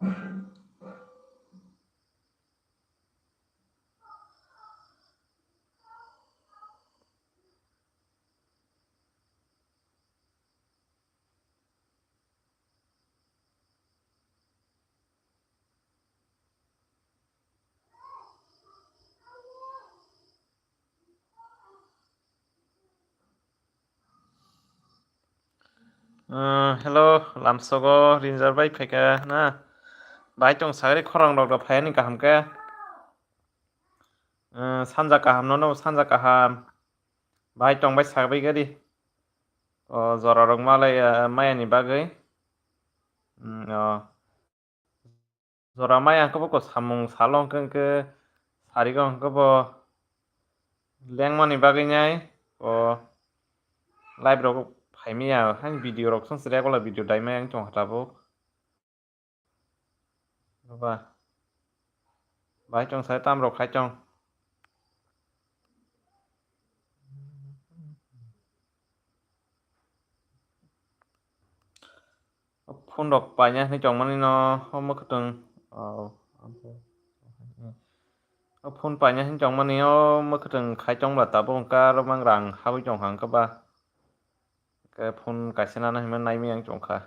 Hello, lamsogo rinjar bai pheka na bai tong sagri khorang rok da phayani kaham ke sanja kaham no sanja kaham bai tong bai sagbai gadi jora rok malai mayani bagai jora maya ko ko samung salong ke sarigong ko bo lengmani bagai nyai live rok phaimia han video rok song sre kola video dai mayang tong hatabo ba bai tong sai tam rok khai tong phun rok panya ni chong mani no homo khutung phun panya hin chong mani mo khutung khai chong la tabo ka romang rang hawi chong hang ka ba ke phun kaisena na himan nai mi ang chong kha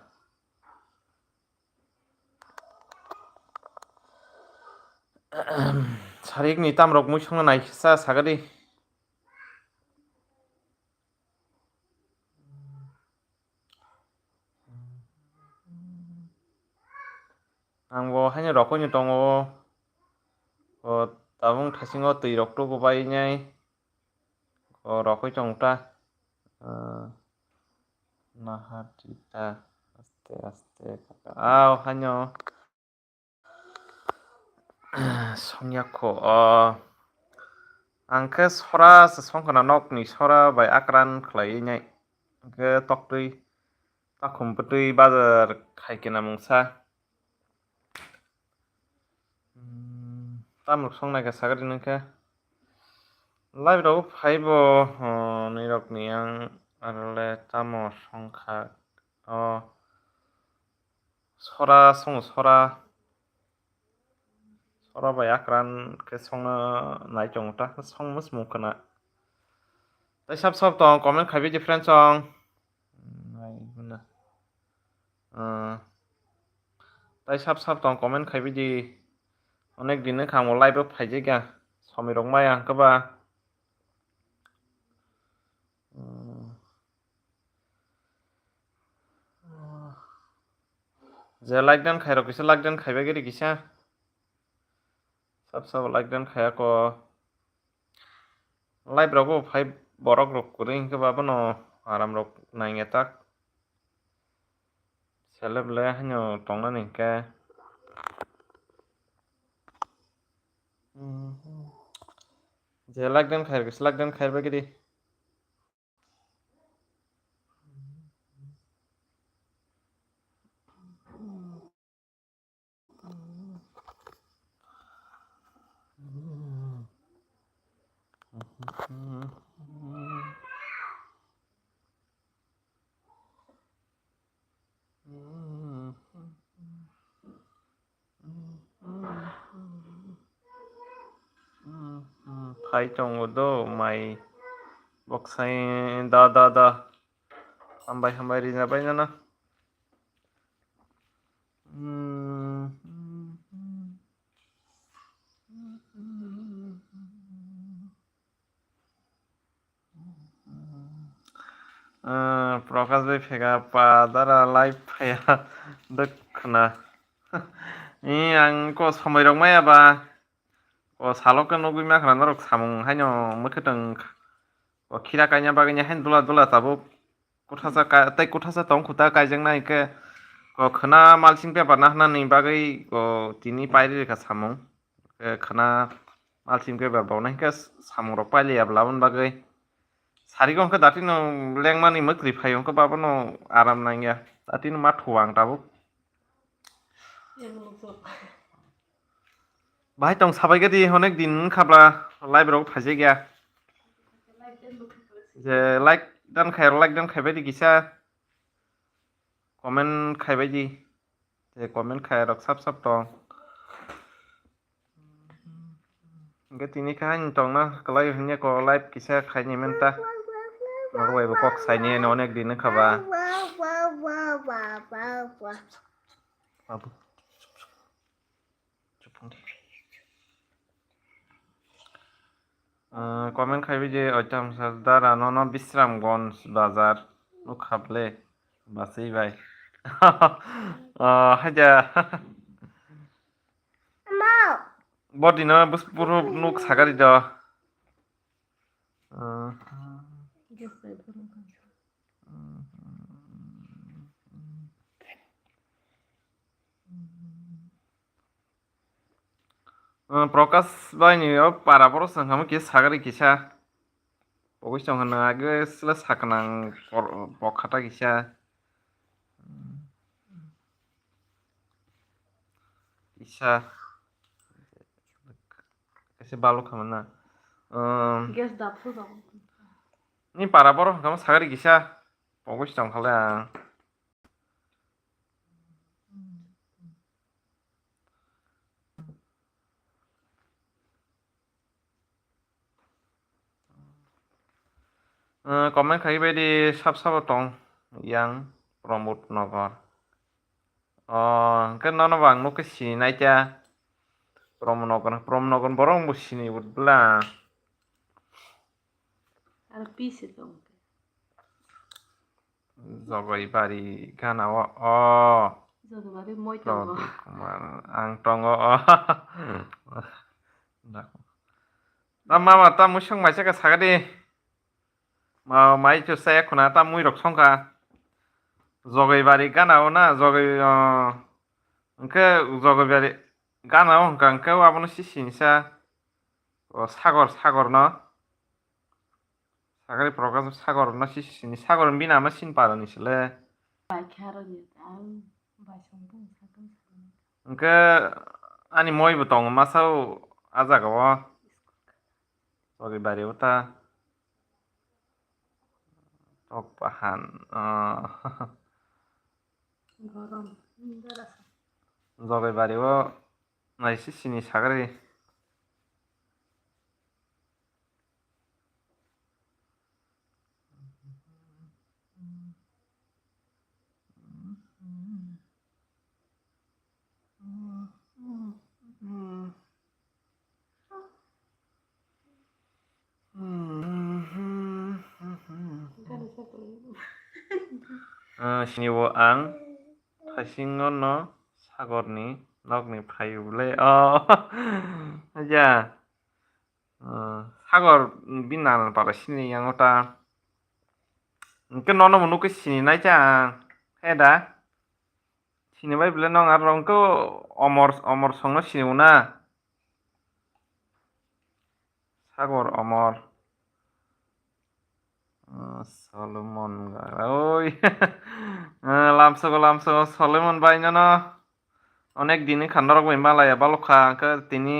sarik ni tam rok mui song nai sa sagadi ang bo hanya rok ni tongo tabung thasingo tui rok to go bai nyai rok chong ta nahatita aste aste aw hanyo somyako angke sora se songkana nok ni sora bai akran khlai nyai ke toktui takhum putui bazar khaikena mungsa tamrok songnai ka sagari nungka live rok phaibo ni rok ni ang arle tamo songkha sora song sora bai akran ke songna nai chong ta song mus mukana tai sap tong comment khaibi different song nai buna tai sap tong comment khaibi di অনেক দিনে খামো live ফাইজে গা সময় রং মায়া কবা যে like done খাই রকিছে like done খাইবা গেরি কিসা সব লাইক ডান খায়া ক লাইভ রকো ফাই বরক রক করে ইনকে বাবা ন আরাম রক নাইঙ্গে তাক সেলেবলে হানো টংনা নিকে যে লাইক ডান খাই রকিছে লাইক ডান খাইবা গেরি ফাই চঙ্গো দো মাই বক্সাই da hambai rina bai na प्रकाश भाई फेगा पादारा लाइभ फाया दखना आंको समय रक मायाबा सालक नगुइ माखना नरक सामुं हाइनो मखोटों खिरा काइना बागैnya हाइन दुला ताबो कुथासा तंग खुता काइजोंना इके खना मालसिं पेपार ना हना नि बागै तिनि पाइरि रेखा सामुं खना मालसिं पेपार बावना हिका सामुं रक पाइलिया ब्लाबन बागै सारिगं के दातिनो लेंमानि मक्रि फायो के बाबनो आराम नांगिया दातिनो माथो आं दाबो बाहाय तंग साबाय गदि अनेक दिन खाब्ला लाइभ रक फाइजे गया जे लाइक दान खाइबाय दि किसा कमेन्ट खाइबाय दि te comment khai rok sap sap tong ge tini khai tong na klai hnya ko live kisa khai ni menta norway bo kok sai ni onek din khaba babu comment খাইবি যে ওইটাম সাজদার আনন বিশ্রামগঞ্জ বাজার nook খাবলে বাসেই ভাই হাজা body না বস পুরো nook সাগারি দ প্রকাশ বাইনি পারা বড় সংখাম কি সাগারি কিসা পগিস সংখান আগে স্লা সাকনাং পখাটা কিসা কিসা এসে বালো খামান না ni para boro kamu sagari gisa pogis tong khale comment khaibai di sap sap tong yang promote nogor ke nono bang nuk si nai cha prom nogon borong busini budla আর পিছে তো jogoi bari gana যতবারে মই তো ang tongo ta mama ta musong mai ka sagadi ma mai chu sa khuna ta mui rok songka jogoi bari gana na jogoi ke jogoi bari gana ke abono sisinisa sagor no sagari program sagor na sisini sagor bina ma sin para nisle ke ani moi botong masau aja gawa jogoi bari uta tok pahan গরম jogoi bari o nai sisini sagari sini wo ang thasingo no sagorni nokni phaiule aja sagor binan para sini yang ota ke nono munu ke sini nai cha heda sini bai bile nong ar rong ko omor songno sini una sagor omor Solomon oi lamso Solomon bai no অনেক দিনই খান্ডারক হিমালয়া বালখা কে তিনি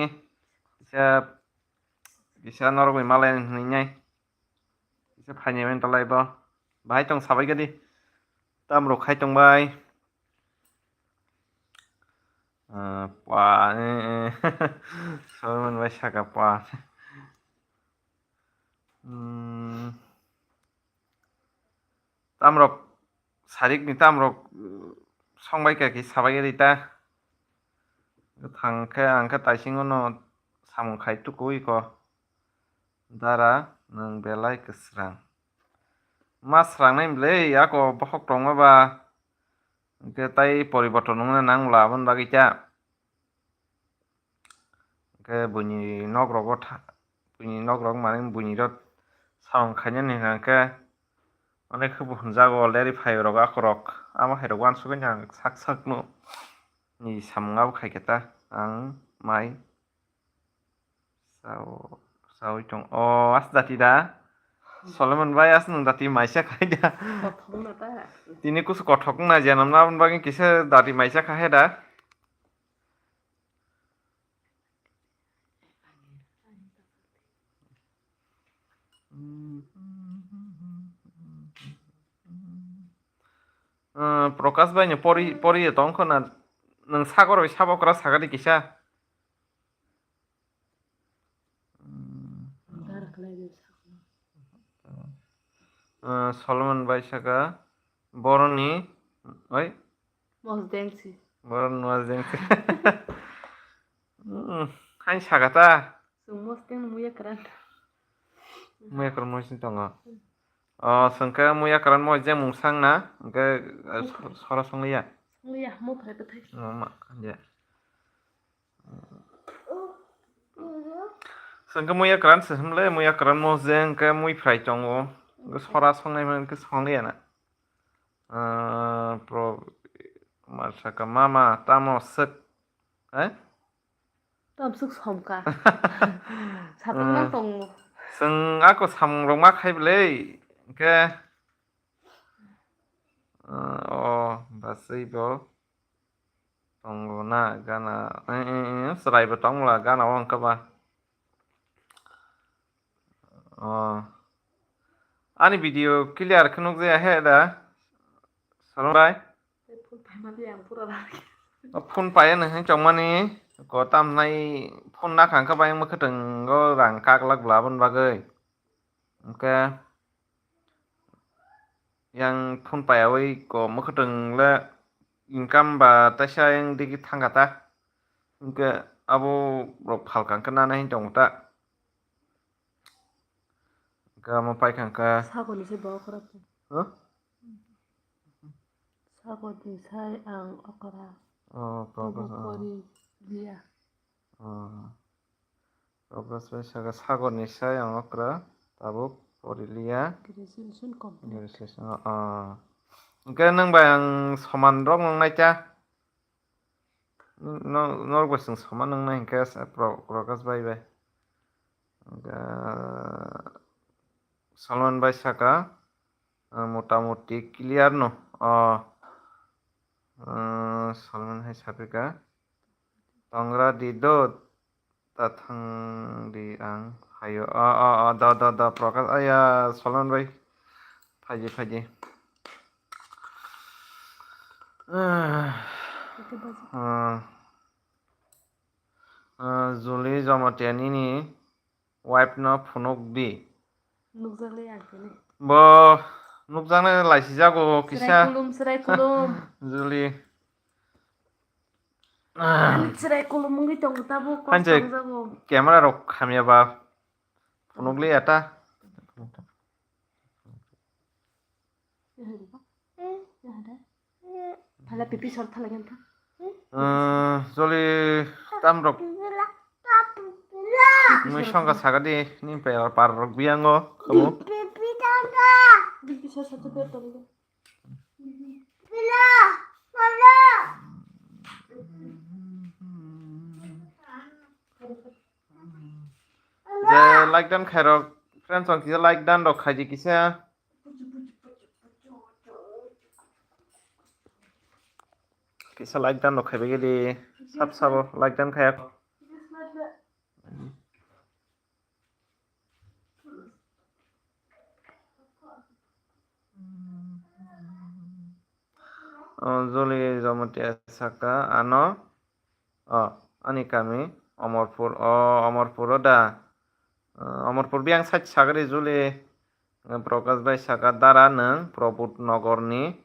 bisa নরক Himalaya নিনাই bisa ফাইনেমেন তলাইব বাহাই tong sabai gadi tam rok khai tong bai pa Solomon bai saka pa tam rok sarik ni tam rok songbai ka ki sabai gadi ta thangke angke taisingo no samung khai tukui ko dara nang belai kesrang mas rang nai blei ako bohok tong ba ke tai poriborton nang nang labon bagi cha ke bunyi nogrog mane bunyi rot samung khanya ni ke অনেক খুব জাগো Larry phi rock আখরক আমা হেরক one সুগন জাং sak sak no ni samngau khaiketa ang mai sao chong as dati da Solomon bai as nung dati maisa khai da tini kus kothok na janam na bun bagi kise dati maisa khahe da প্রকাশ ভাই পরি তখন nang sagor sabokra sagadi kisa Dar kalai de Solomon Baisaka boroni oi mos dengsi boron nuaz jengsi hain sagata so mos deng muya karan muya karon moisin tongo sengke muya karon mo jeng mungsang na engke sora songlia muya mo phai pathai ma ya sengke muya karon sehemle muya karon mo jeng ke mui phrai tongo engke sora songnai man engke songlia na pro masaka mama tamo sek tamsuk somka satang na tong जों आको सामं रंमा खाइबलै के basaibo tongo na gana seraibo tongla gana wong ka ba ani video clear khnuk ja he da salonbai phun phai ma yang pura la phone pae nang hang chongmani ko tam nai phone na khang ka ba yang ma khateng go rang kak lak blabon bagai ke yang phone payawi ko ma khateng le income ba taisa yang digi thangata ke abo rok phalkang kana na hin tongta ka mo pai khang ka sago ni se bawa khara sago ni sai ang okara pori dia progress bai saka sagor ni sai ang okra tabuk porilia graduation complete graduation ke nang ba ang soman rok nang naita norway sing soman nang nai ke progress bai bai Salman bai saka মোটামুটি clear ন Salman hai sapika tongra di do tathang di ang hayo da prakas aya Salman bai faji Juli Jamatiani ni wife no phunok di nukjale yakene bo nukjane laisi jago kisa serai kulum Juli serai kulum ngi tong tabu ko Hanje jago camera rok khamya ba phunokli eta phala pipi sor thala gen tha Juli tam rok mui songka sagadi ni par rok biango kamu pipi sor satu per to je like dan khairok friends on kisa like dan rok khaji kisa like dan rok khaibe geli sabo like dan khayak Juli Jamati saka ano ani kami Amarpur da Amarpur biang sach sagari Juli Prakash bai saka dara nang Probut Nogorni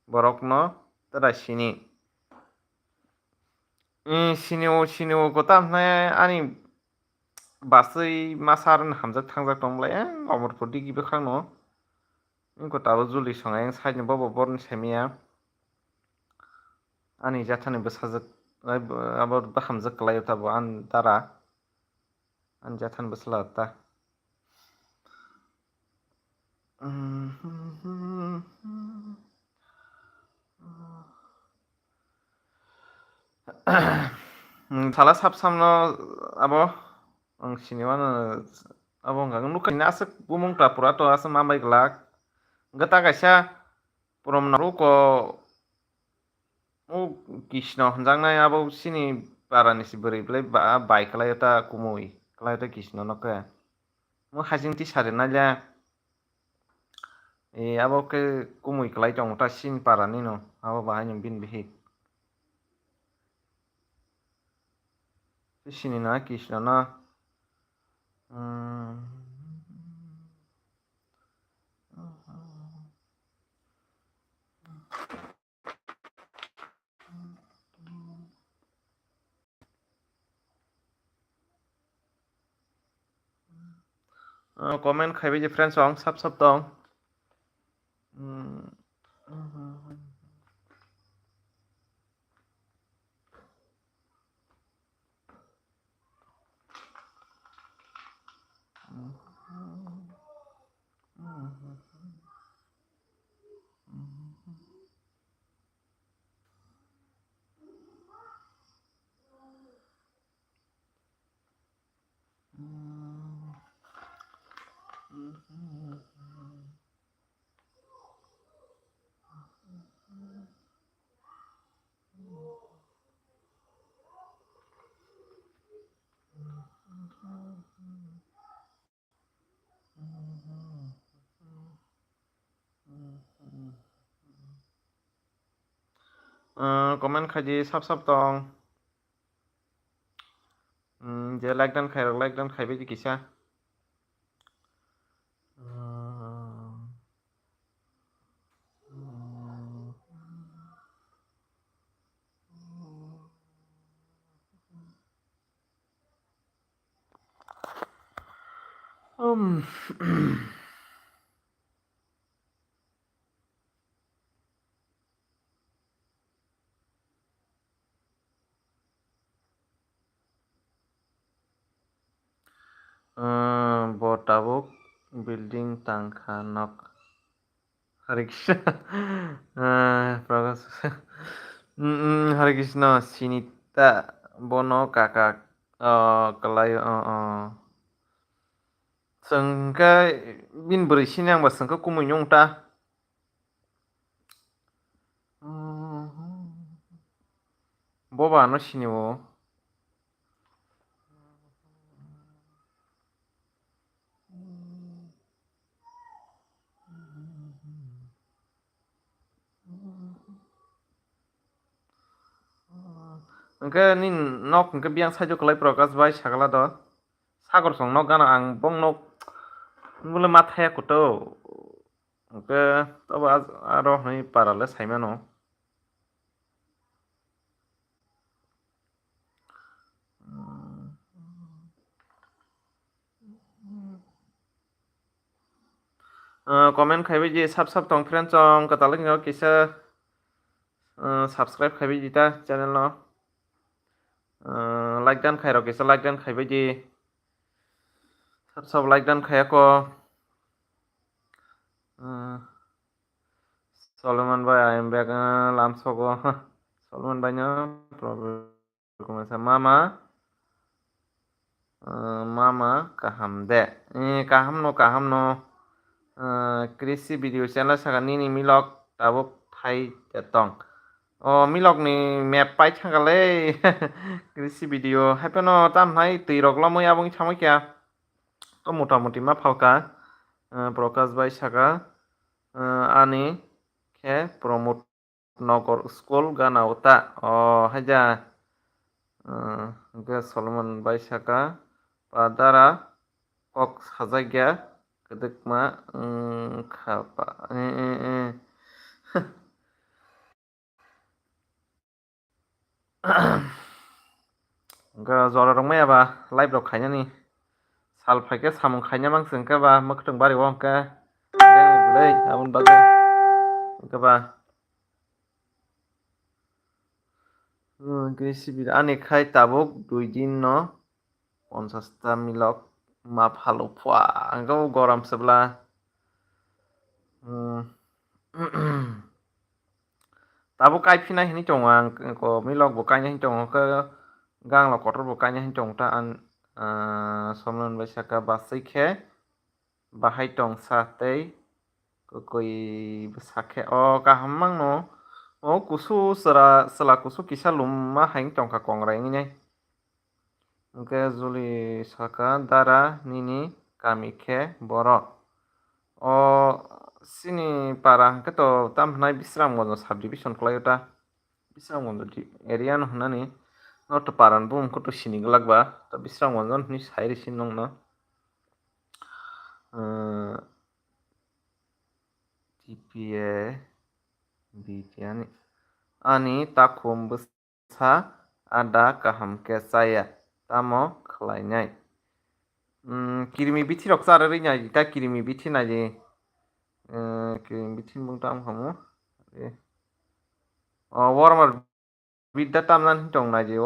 borokno tada sini sini kotam na ani basai masar hamjak thangjak tonglai Amarpur digi bekhangno ingko tabo Juli songai side ni bobo born semia ani jathani besajak abo bahamjak klayo tabo an dara an jathan beslata Salah samno abo ang siniwana abo ngang nukai na asik bumung ta purato asa mambai glak gata kaisa prom naru ko kishno hanjangnai abo sini parani si beri blai bai klayota kumui klayota kishno nokka mo hajing ti sare na ja abo ke kumui klai tong ta sin parani no abo bahai bin bihi sini na Krishna na um, comment khai je friends song sap sap tong comment khai je sap sap tong je like dan khai je kisa bo tabuk building tangkha nok Hare Krishna Prakash Hare Krishna sinita bono kakak kalayo sengka bin beri sini ang sengka kumunyong ta boba no sini wo Engke ni nok engke biang sajo kelai Prakash bai sagala do sagor song nok gana ang bong nok mule mathaya kuto engke toba aro hoi parale saimano comment khai je sap sap tong friend chong katalek no kisa subscribe khai jita channel no like dan khai ro kisa like dan khai je sap like dan khai ko Solomon bhai I am back lamsogo Solomon bhai no problem kumasa mama kaham de kaham no कृषि video channel saka nini milok tabuk thai tetong milok ni map pai thangale कृषि video haipeno tam hai tui rok lamoi abong samoi kya to motamoti ma phauka Prakash bhai saka ani khe promote nogor school gana uta haja ke Solomon bhai saka padara kok sajagya kedekma khapa ga zora rong maya ba live rok khanya ni sal phaike samung khanya mang sengka ba makhtang bari wong ka lei abun bagai ka ba कृषि ani khai tabuk 2 din no 50 ta milok ma phalo phwa angko goram sebla tabo kaipina hini chong ang ko milok bo kaina hin chong ka gang lo kotor bo kaina hin chong ta an somnon besaka basai khe bahai tong sa tei koi besakhe kaham mang no kusu sela kusu kisa lumma haing chong ka kongra ngai Engke juli saka dara nini kami khe borok sini para keto tam hnai bisram gono subdivision khlaio ta bisram gono area no hnani not paran bum ko to sinig lagba ta bisrang wanjon ni sairi sin nong no TPA bidiani ani takum besa ada kaham ke saya tamo khlainai kirimi bithi rok sarari nyai ta kirimi bithi na je kirimi bithi bung tam khamu warmer bit da tam nan hitong na je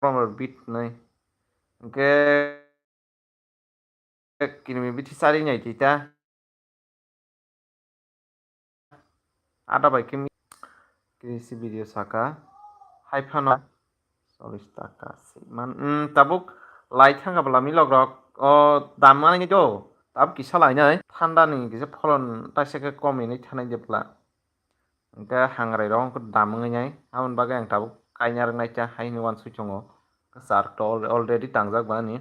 warmer bit nai ke kirimi bithi sari nyai ta ada bai kimi kisi video saka haifano 40 টাকা man tabuk lai thanga bala milok rok o dam mani jo tab kisa lai nai thanda ni kisa pholon ta se ke komi ni thanai jepla ke hangrai rong ko dam ngai nai amon baga ang tabuk kainya rang nai cha hai ni wan su chongo sar to already tangjak bani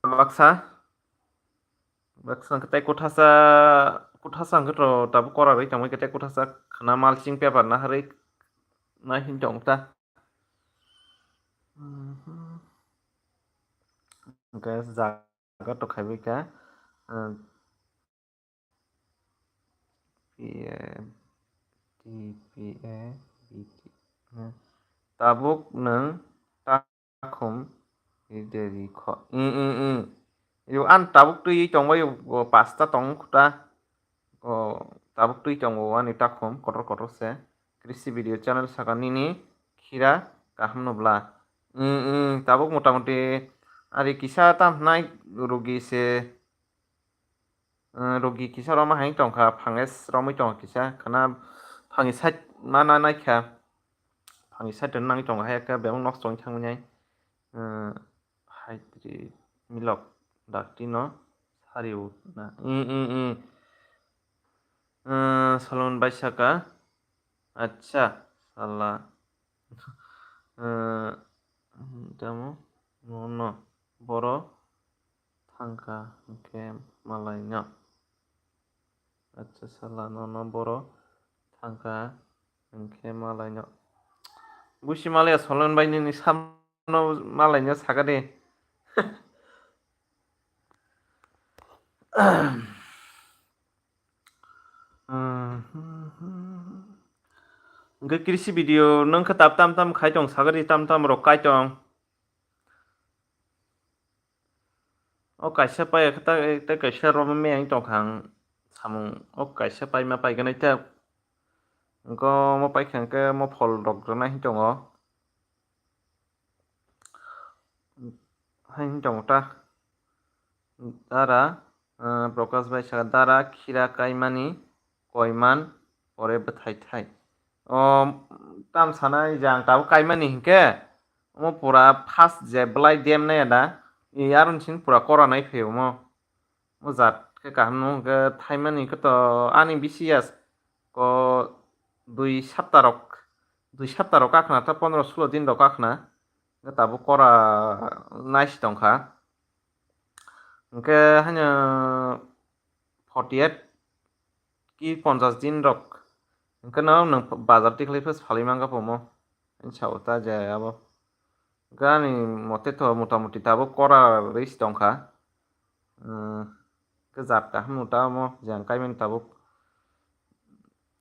baksa baksa ketai kothasa angkro tabuk kora rai tangmai ketai kothasa khana mulching paper na harai na hin jong ta cái jaga to khaibai ka TPA BT tabuk nang takum ideri kho yu an tabuk tui chong bai pasta tong khuta o tabuk tui chong ani takum kotor se krisi video channel sakani ni khira kaham nobla tabuk motamuti ari kisa tam nai rugi se rogi kisa roma haing tongkha phanges romoi tong kisa khana phangi side mana naikha phangi side nang tong ha ka bemang nok chong thangmai haitri milok daktino sariu na salon baisaka acha sala damo no boro thangka ke malainya acha sala no boro thangka ke malainya busi malaya salon baini ni samno malainya sagade Ge krisi video nang kha tam khai tong sagari tam rok kai tong o kaisa pai khata ta kaisa rom me ang tong khang samung o kaisa pai ma pai ganai ta ko mo pai khang ke mo phol rok rana hi tong o hain tong ta dara Prakash bai sa dara khira kaimani koiman pore bethai thai tam sanai jang tabu kaimani hinke mo pura fast je blai dem na da yarun sin pura kora nai pheo mo jat ke kaham no ke thaimani ke to ani bcs ko 2 sapta rok kakhna ta 15-16 din rok kakhna tabu kora nais tongkha ke hanya 48 ki 50 din rok ke no nang bazar tikli phas phali manga pomo chauta jaya abo gani mote to motamuti tabo kora reis tongkha ke jat kaham nuta mo jang kaimen tabo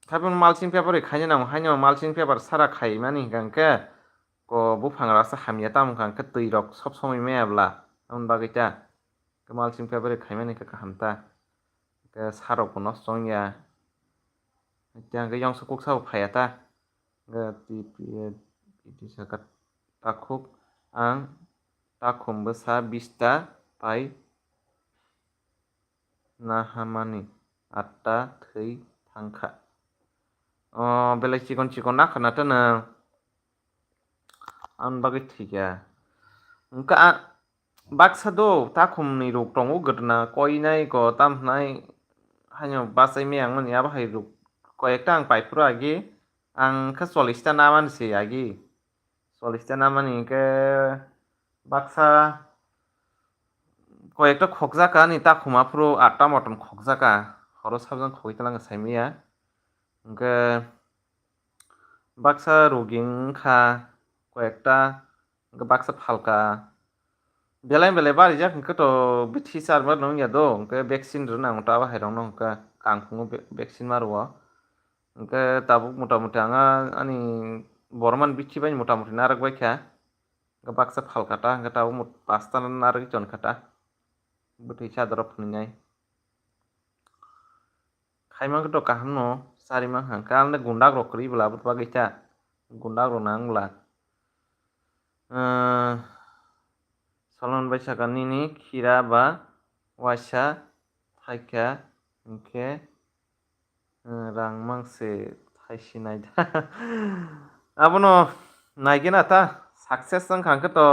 Kapun mulching paper khaina nang haino mulching paper sara khai mani gangke ko bufang rasa hamya tam gangke tui rok sob somoi meabla amon bagita ke mulching paper khaimani ka kahamta ke sarok no songya jang ke yong sukuk sa phayata ge ti sakat takuk ang takum besa 20 ta pai nahamani atta thei thangkha belai chikon na khana ta na an bagai thikya ka baksa do takum ni rok tongo gotna koinai ko tam nai hanyo basai me ang mani aba hai rok koyekta ang paipura agi ang kha 40 ta naman se agi 40 ta namani ke baksa কয়েকটা খকজাকা নি তা খুমাফ্রো 8টা mutton খকজাকা হর সাবজান খইতালাঙ্গা সাইমিয়া ओमफ्राय बाक्सा रगिं खा কয়েকটা baksa phalka belai belai bari jak hingke to bithi sarbar nong ya do hingke vaccine rwnang ta bahairong no hingke kangfungo vaccine maruo hingke tabuk motamuti anga ani borman bithi bai motamuti narak baikha hingke baksa phalka ta hingke tabuk pasta narak jon khata bithi sadar phunai khaimang to kaham no sarimang hangke alne gundak rok kri bla but bagita gundak ro nang bla solon baisaka nini khira ba waisa thaika hingke rang mangse thaisinai abono naigena ta success wngkha hingke to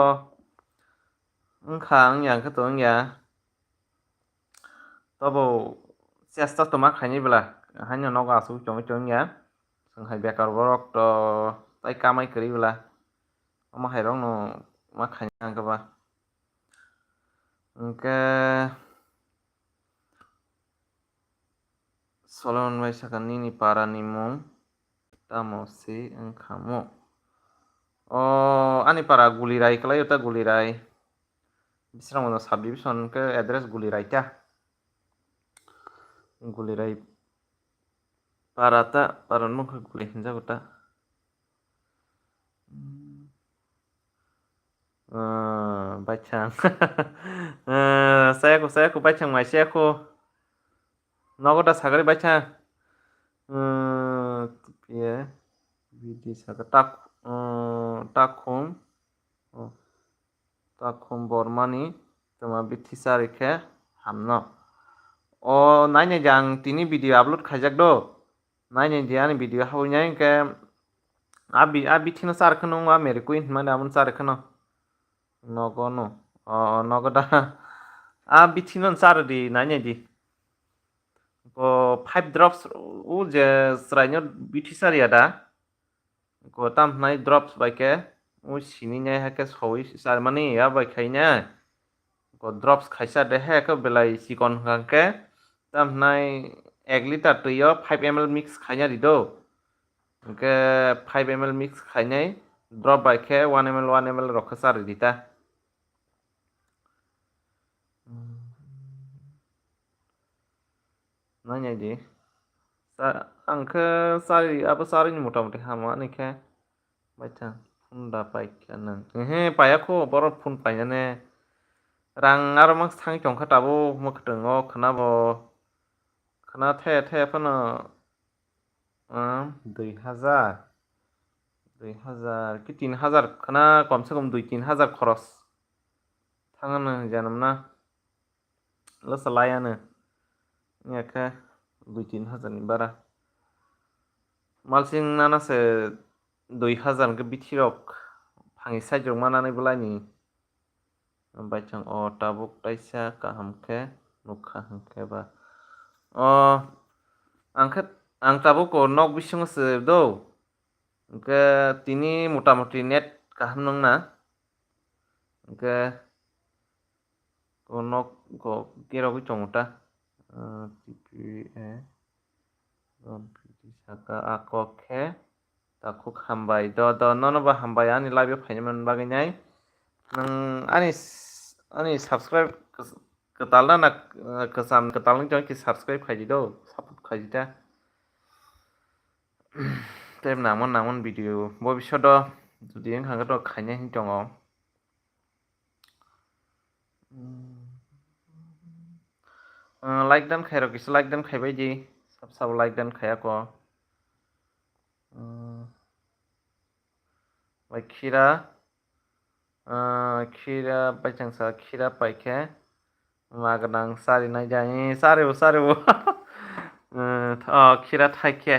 wngkha wngya hingke to wngya tobo chesta toma khainai bela haino nogo asuk chongoi wngya songhai bekar borok to tai kamai kwri bela omo hairok no ma khainai hingke ba hingke solon baisaka nini para ni mung tamo si wngkha mo ani para gulirai kalaio ta gulirai bisrang mono sub division ke address gulirai ta gulirai parata paran mungkha guli hinjago ta baithang sayako baithang mai sayako nogo ta sagari baithang ye bidi saka takhum takhum bormani toma bithi sarikhe hamno nainai jang tini video upload khaijak do nainai je ani video hawinya hingke a bithi no charkhe no a merikui hinmani amon charkhe no nogo no nogo da a bithi no chardi nainai di 5 drops u je srainyo bithi saria da ko tam nai drops baike u sini nya hake soi sarmani ya bai khaina ko drops khaisa de he ko belai sikon hangke tam nai 1 liter tuyo 5 ml mix khainya di do hingke 5 ml mix khainai drop baike 1 ml rok sar dita nainai di angke sari abo sari ni motamuti hama nikhe baithang phunda paikha nang payakho borok phun painane rang aro maks thangi tongkha tabo mwkhwtwng o khwnabo khna the phano 2000 ki 3000 khna komse kom 2-3000 khoros thangano janam na lasalayano ngakha 2-3000 ni bara malsing nana se 2000 ke bithi rok phangi saijok mananai bulani baithang tabuk taisa kaham khe nukha hingke ba ang tabuk nok bisingo se do hingke tini motamuti net kaham nongna hingke nok ko kerogoi tongo ta tpa saka ako khe takhuk hambai do nono ba hambai ani live phainaman bagui nai ani subscribe ketalna na kesam ketalning jong ki subscribe khaiji do support khaiji ta tem namon video bobishodo jodi wngkha to khaina hin tongo like dan khairok kisa like dan khaibai di sab like dan khayako bai khira baithang sa khira paikhe magnang sari nai jai sari bo khira thaikhe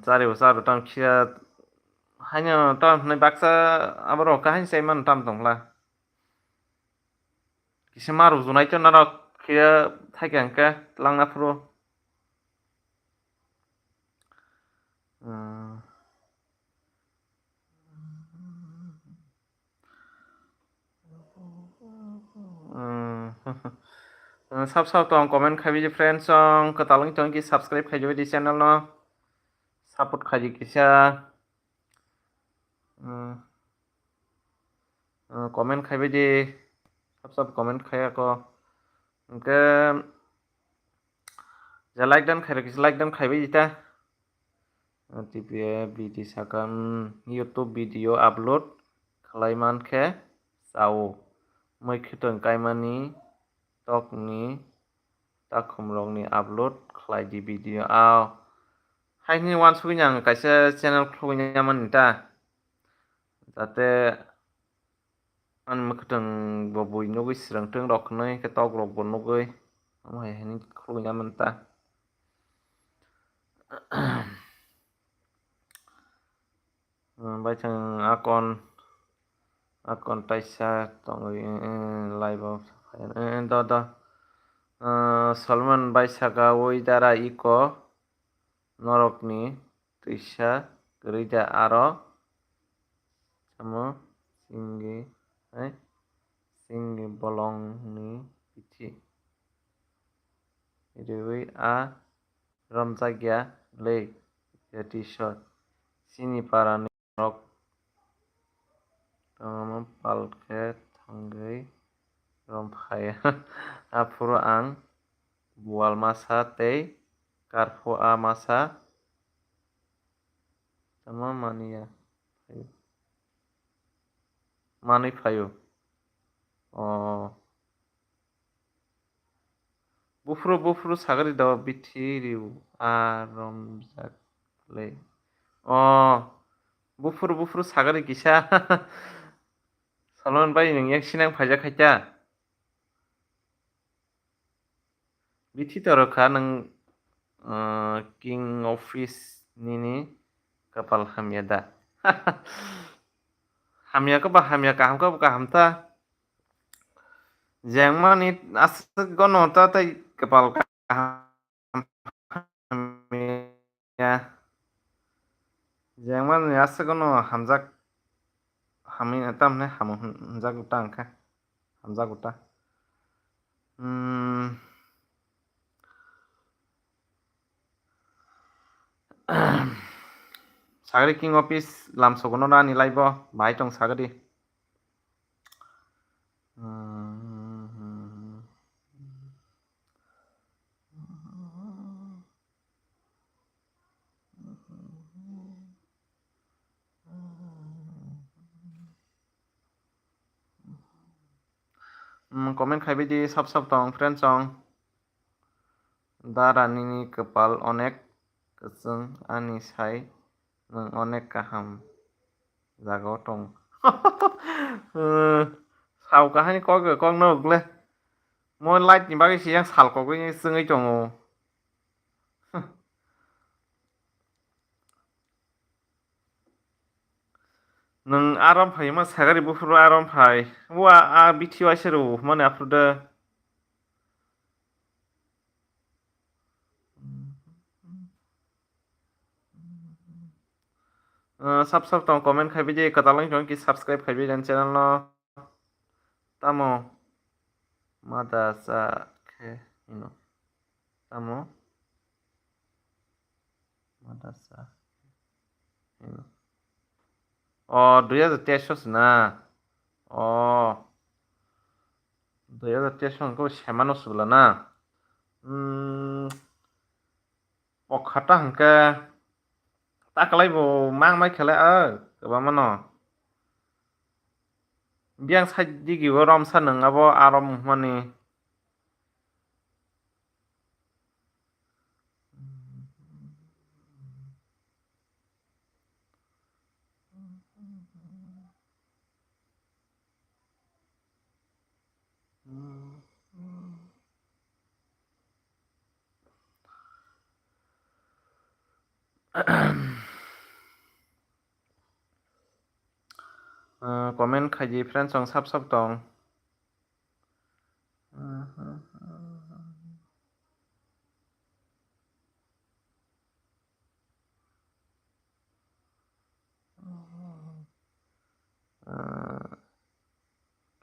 sari bo tam khira haino tam nai baksa aboro kahain saiman tam tongla kisa maru junai to narok khira thaikhe hangke langna phuru sab tong comment khaibi friends song ketalong tong ki subscribe khaijo di channel no support khaji kisa comment khai di sab comment khai ako ke ja like dan khai kis like dan khai ta tipe video sakam YouTube video upload khlai mankhe sao moi khitong kaimani tokni takhumrokni upload khlai di video ao haini wan suginyang kaisa channel khluinyamani ta jate an mukhtang bo bui nugui srangteng rok hnai ke tok rok bo nugui amai haini khluinyaman ta baithang akon taisa tongoi live of do Salman Baisaka oi dara iko norokni tuisa gerida aro samo singi bolongni pithi rewi a ramjagya lei t-shirt sini parani rok palke thangai romphai apuro ang bual masa tei karpho a masa sama mania mani phayo bufru sagari do bithiriu a romjak lei bufru sagari kisa Salman bai nung yak sinang phaja khaita bithi torokha nung king office nini kapal hamya da hamya ko ba hamya kaham ko kaham ta jengmani asuk gono ta tai kapal kaham hamya jengmani asuk gono hamjak hamina tamne hamjak uta angkha hamjak uta sagari king office lamsogono rani laibo bai tong sagari comment khai di sab tong friend song darani kepal onek keseng ani sai nang onek kaham jago tong sao kahani kong nok le moi light ni bagi siang sal ko gi sungai tongo nung aram phai ma sagari bufru aram phai wa a bithi wa seru mane apruda sab tong comment khai di katalang jong ki subscribe khai dan channel no tamo madasa ke ino tamo madasa ino 2023 na 2023 ko semano sula na okhata hangka takalai bo mang mai khale kaba mano biang saji gi rom sa nang abo arom mani comment khai di friend song sab tong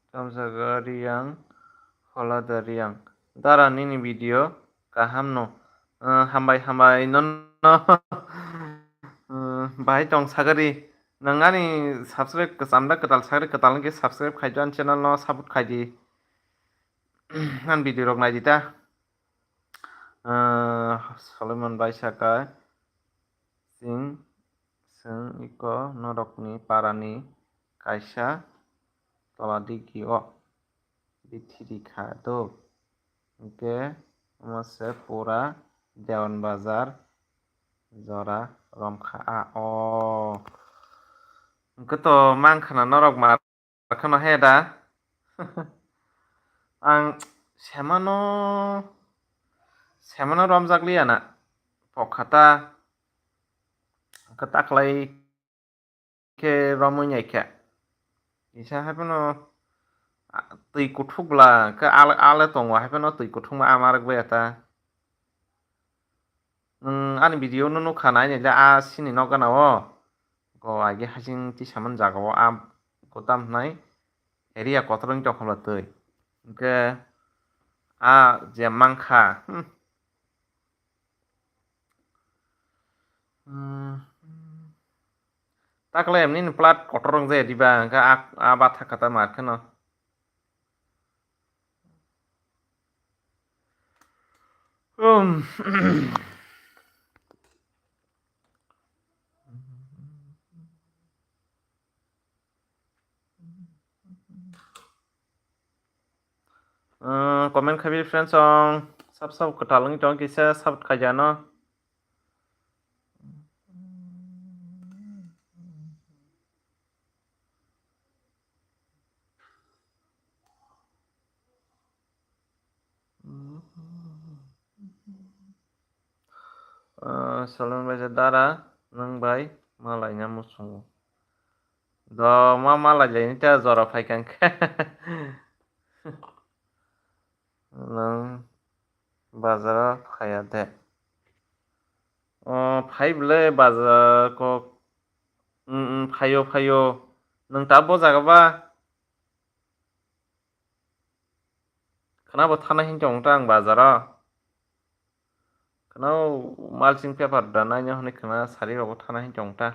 Tamsagari yang holadari yang dara nini video kaham no hambai non Bahai tong sagari nangani subscribe kesamda ketal sagari ketal ke subscribe khaijan channel no support khaidi an video rok naidi ta Solomon bai saka sing sing iko norokni parani kaisa toladiki o bithiri khado ke mase pura dewan bazar jora romkha o to mangkhana norok mar khano heda ang semano semano romjakliya na pokhata kataklai ke romonyai khe isa haipano tui kuthukla ke ale tongo haipano tui kuthukma amarak bayata ani video no nukha nai ne a sini nokana o ko age hasing ti saman jaga o kotam nai area kotorong tokhola tui ke je mangkha takle emni plat kotorong je diba ka batha kata markhano comment khabi friends song sab katalang tong kisa sab khajano Solomon bai dara nang bai malai nya musung do malai jai ta jora phaikan nang bazar khaya de phaible bazar ko phayo nang ta bo jaga ba khana bo thana hin jong tang bazara khana mulching paper da nanya hone khana sari ro thana hin jong ta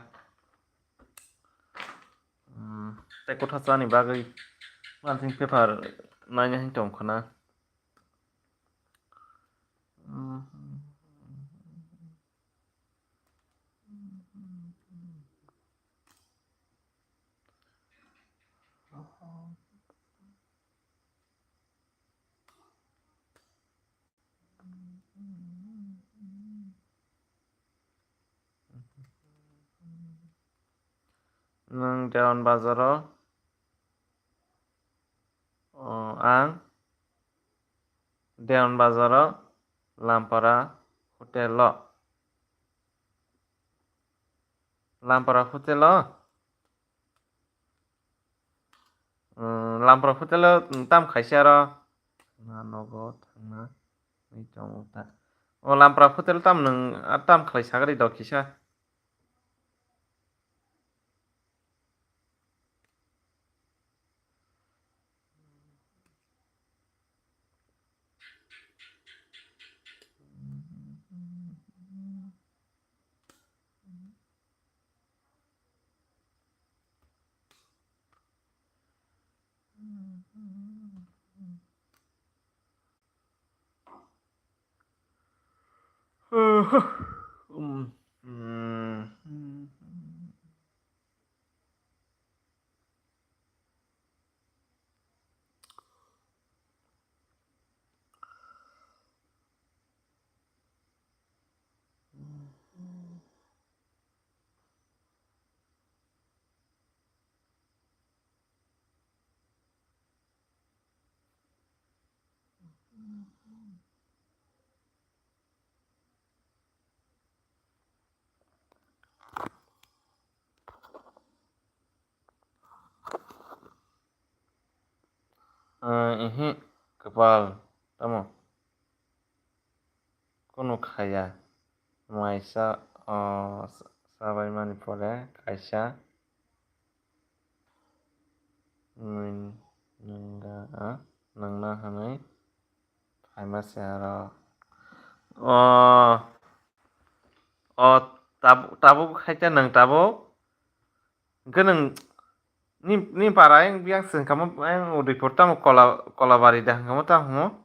te kotha chani bagai mulching paper nanya hin jong khana nang dewan bazaro ang dewan bazaro lampara hotel lampara hotel tam khaisa ro nogo thangna ni tongo ta lampara hotel tam nang tam khlai sagari do kisa kepal tamo kono khaya maisa sabai mani pore kaisa nangna hanai phaimase aro tabuk haita nang tabuk ganang ni para yang biang sen kamu yang udah pertama kola bari dah kamu tahu mo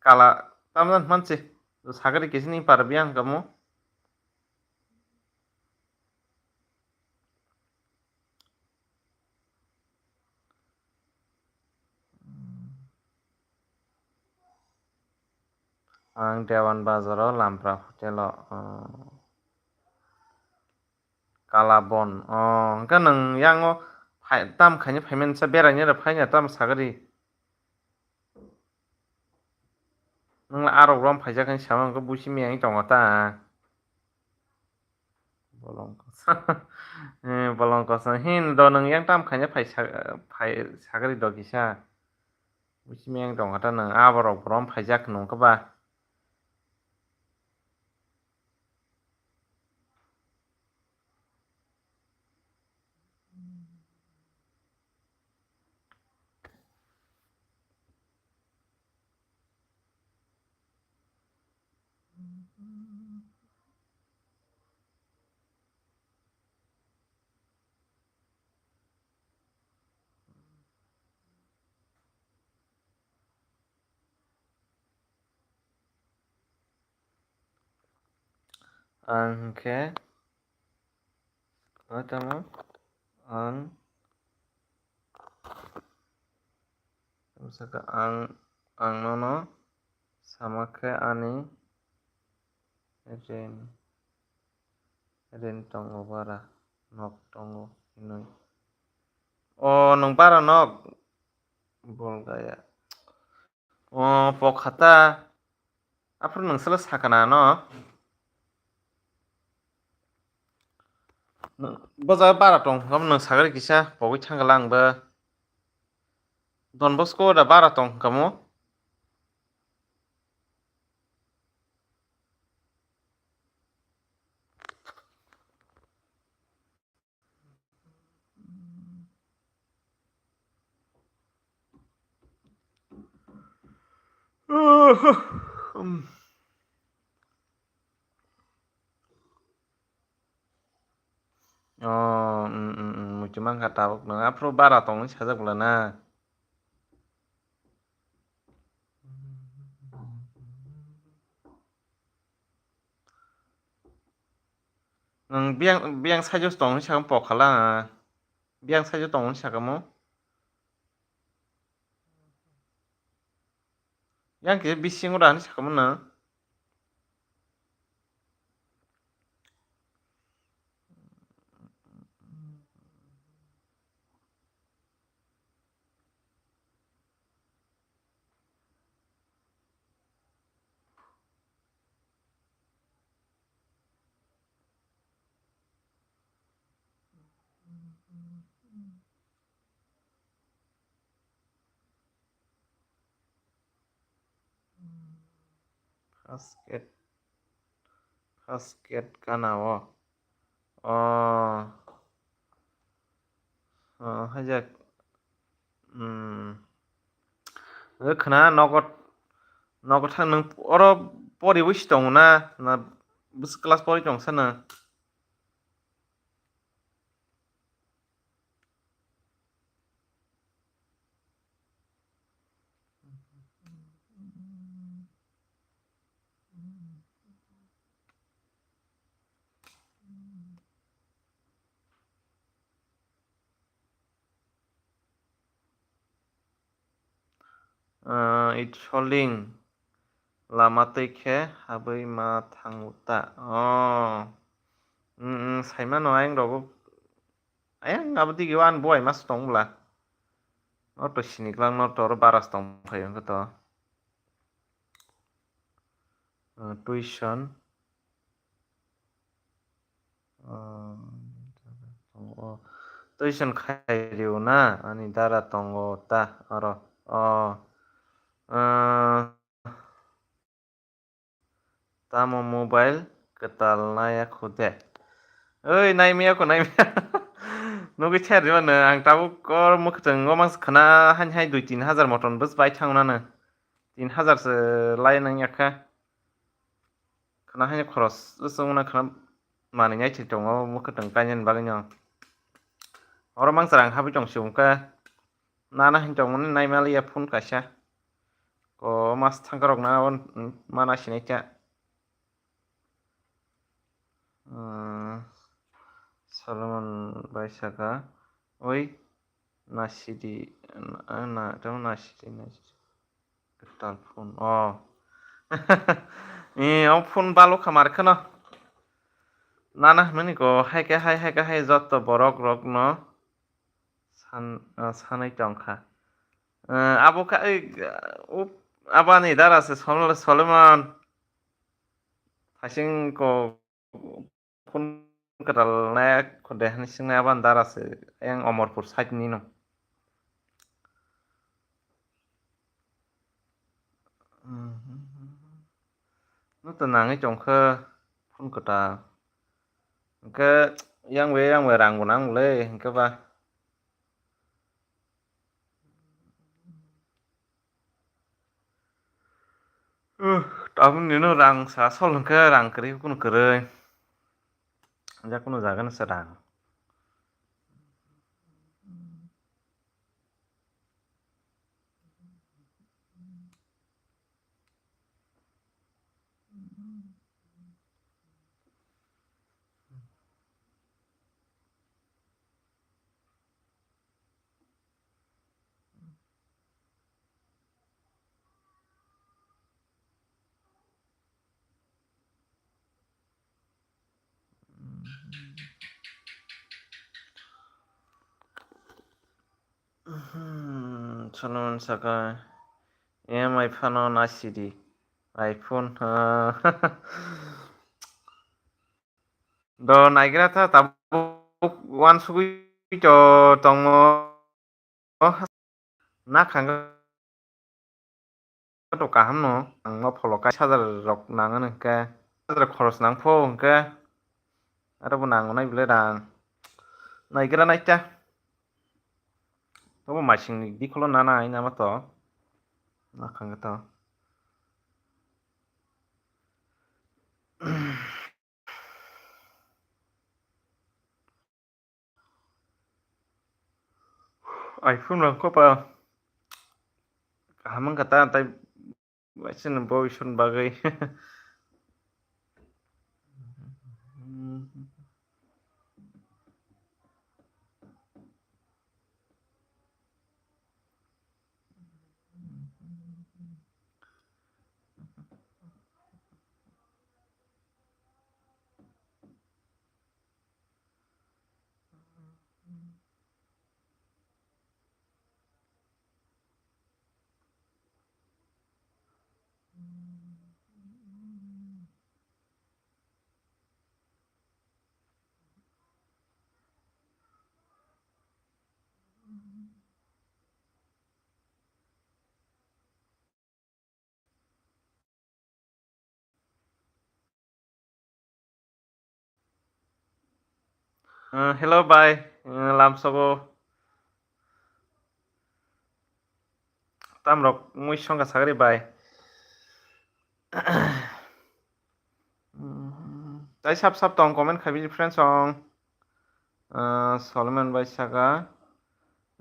kala taman manci sagari kisi ni para biang kamu ang Dewan Bazar Lampra Hotel Kalabon ganang yang tam kayaknya payment sa beranya ada paynya tam sagari nang arok rom payjakan sama ke busi mi yang tong ta bolong kosan hin do nang yang tam kayaknya pay sagari do kisa busi mi yang tong ta nang abarok rom payjak nong ke ba angke Atama ang misalkan ang nono sama ke ani ren tongo bara nok tongo inoi nong bara nok bol gaya pokhata apro nongsala sakana no baza bara tong kam nang sagari kisa pogoi thangala angba Don Bosco da bara tong kamo cuma nggak tahu nang apro bara tong sajak bulana biang sajo tong sakam pokhala biang sajo tong sakamo yang ke bising udah sakamo na Basket kanawo hajak khana nogot thang nang oro pori wis tong na bus class pori tong sana it holding lama teke habai ma thanguta saima no ayang rogo ayang abadi giwan boy mas tong bla no to siniklang no to baras tong phayong to tuition tuition khairiu na ani dara tongo ta aro tamo mobile ketal naya khude oi naimi ako naimi nugi cherri mano ang tabu kor mukhtang ngomang khana hai 2-3 হাজার moton bus bai thangnano 3,000 se lai nang yakha khana hai khoros usungna khana mani nyai chi tongo mukutang kanyan baganya oro mangsarang habi tong siungka nana hintong mani naimali ya phun kaisa ko mas thangkarok na on mana sinaita Solomon Baisaka oi nasidi na tong nasidi ketal phun o phun balu khamar khano nana mani ko haika hai jotto borok rok no sanai tongkha abo ka abani darase Solomon hasing ko phun ketal na ko dehni singna aban darase yang Omorpur side ni no nuto nangai chongkha phun ketal ke yang we rang gunang le ke ba tabun nino rang sa sol ke rang kri kun kre ja kuno jagan sa rang Solomon saka iPhone nasidi iPhone do naigra ta tabu wan sugui to tongo na khang to kaham no ang pholo ka sadar rok nangan ke sadar khoros nang pho ke aro bu nang nai bile rang naigra naita to masing di kholo nana ai nama to na khang to iPhone lang ko pa hamang kata tai wasin boy sun bagai hello bye lam sobo tam rok mui songa sagari bye tai sap tong comment khabi friends song Solomon Baisaka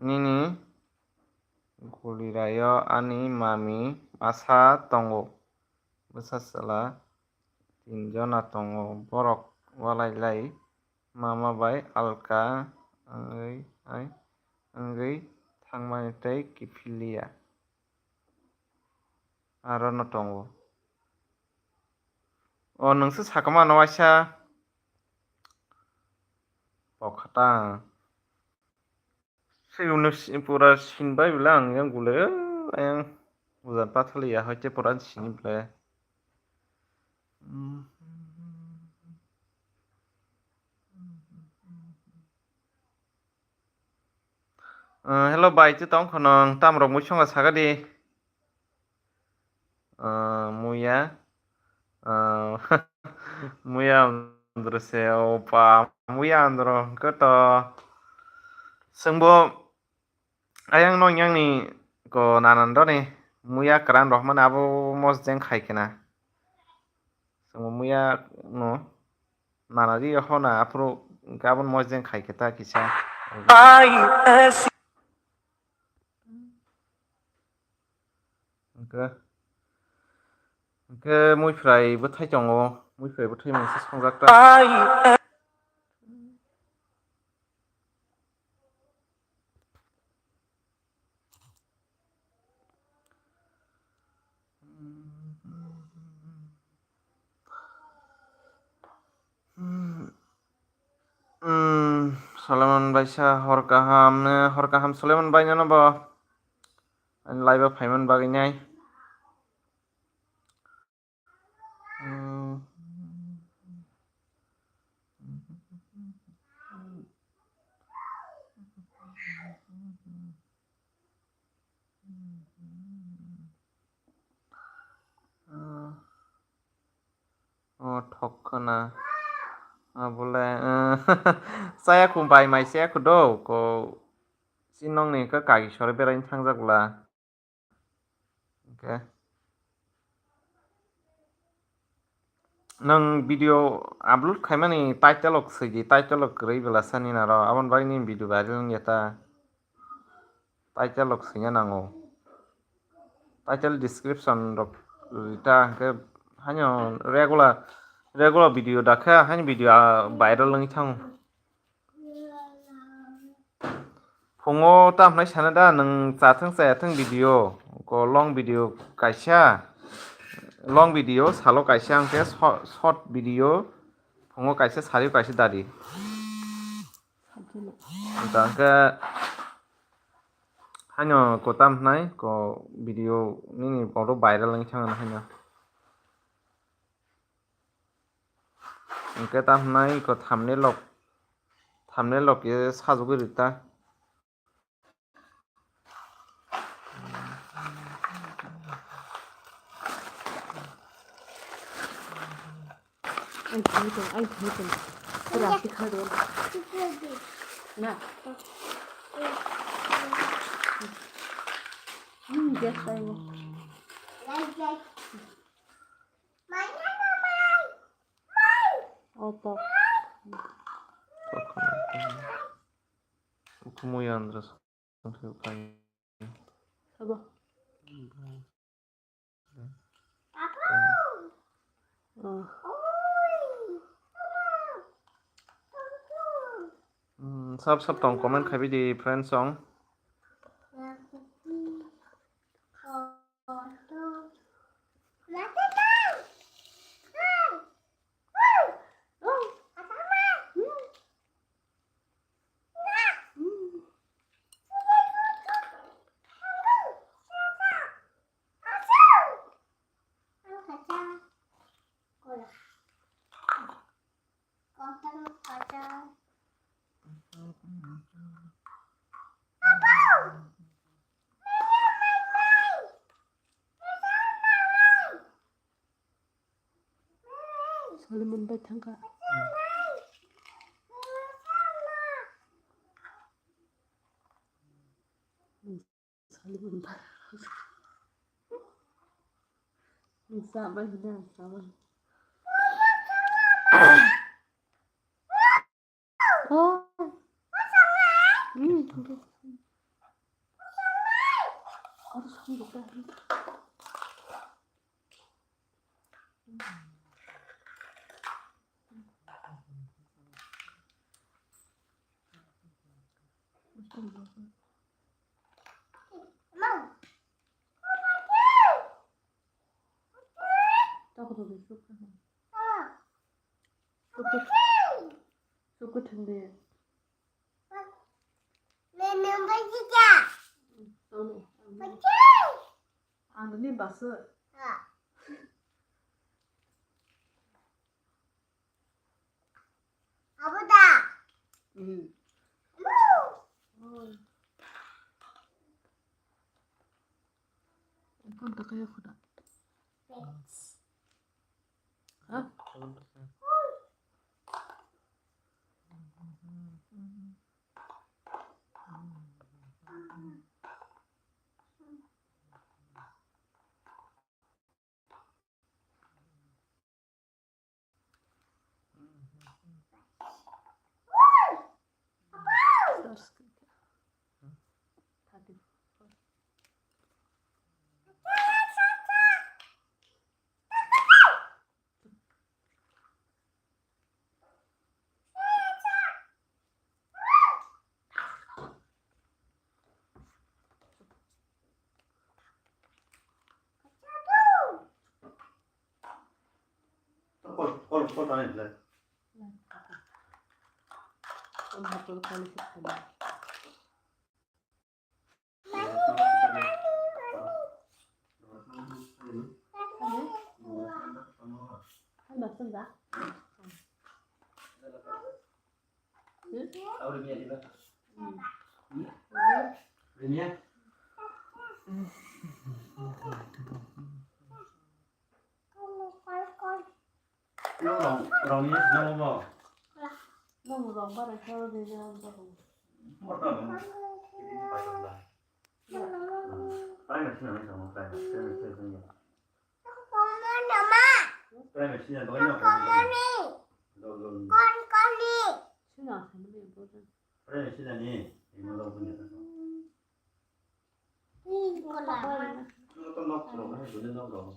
nini gulirayo ani mami asa tongo besasala tinjona tongo borok walai mama bai alka angei thangmani tei kifilia aro no tongo nongso sakama no waisa pokhata seyuno pura sinbai bilang yang gule yang udan pathali ya hoite pura sini ble hello bye chu tong khonong tam rok mui songa sagadi muya muya andro se opa muya andro keto sengbo ayang no yang ni ko nanan do ni muya kran rohman abo mos jeng khai kena sengbo muya no Nanadi hona afro gabon mojeng khaiketa kisa. Ke muifraibo thaitongo muifraibo thai moनसे संजाग्रा Solomon baisa hor kaham Solomon baina no bo laiba phaiman baginai thokkhana bole saya kumbai mai saya kudo ko sinong ni ka kagi sore berain thangjagla okay nang video upload khaimani title ok sigi title ok rei bela sani na ro abon bai ni video viral ngeta title ok sinya nango title description rok ita ke hanyo regular video dakha hani video viral ngi thang phongo tamhnai sanada nang chathang chayathang video ko long video kaisa long video salo kaisa angke short video phongo kaisa sari kaisa dari tangke hanyo ko tamhnai ko video nini oro viral ngi thang hanyo angke tamhnai ko thumbnail lok ye sajogoi rita anh thấy từng cái là cái khơi được nè ghét tay 오빠 부모이 앉아서 가요. 해봐 सब tong comment khai di friend song 설문 배탄가 설문 배 싸발 그냥 싸발 알아서 한 거 빼. 따가도 왜 쏙쏙한데 아, 누님 봤어. 아버다. 응. 이건 더 가야구나. 아? 콜 안에 오늘 학교 가는 시간에. 한 맞습니다. 응? Ini orangnya nama apa? 너무 롱바를 태워 되는다고. Apa? Trai sini sama trai. Trai sini ada banyak. 신아, 선생님 뭐든. Trai sini ni, ini mau punya. 빨리. Itu kan nak terus, ini boleh nak terus.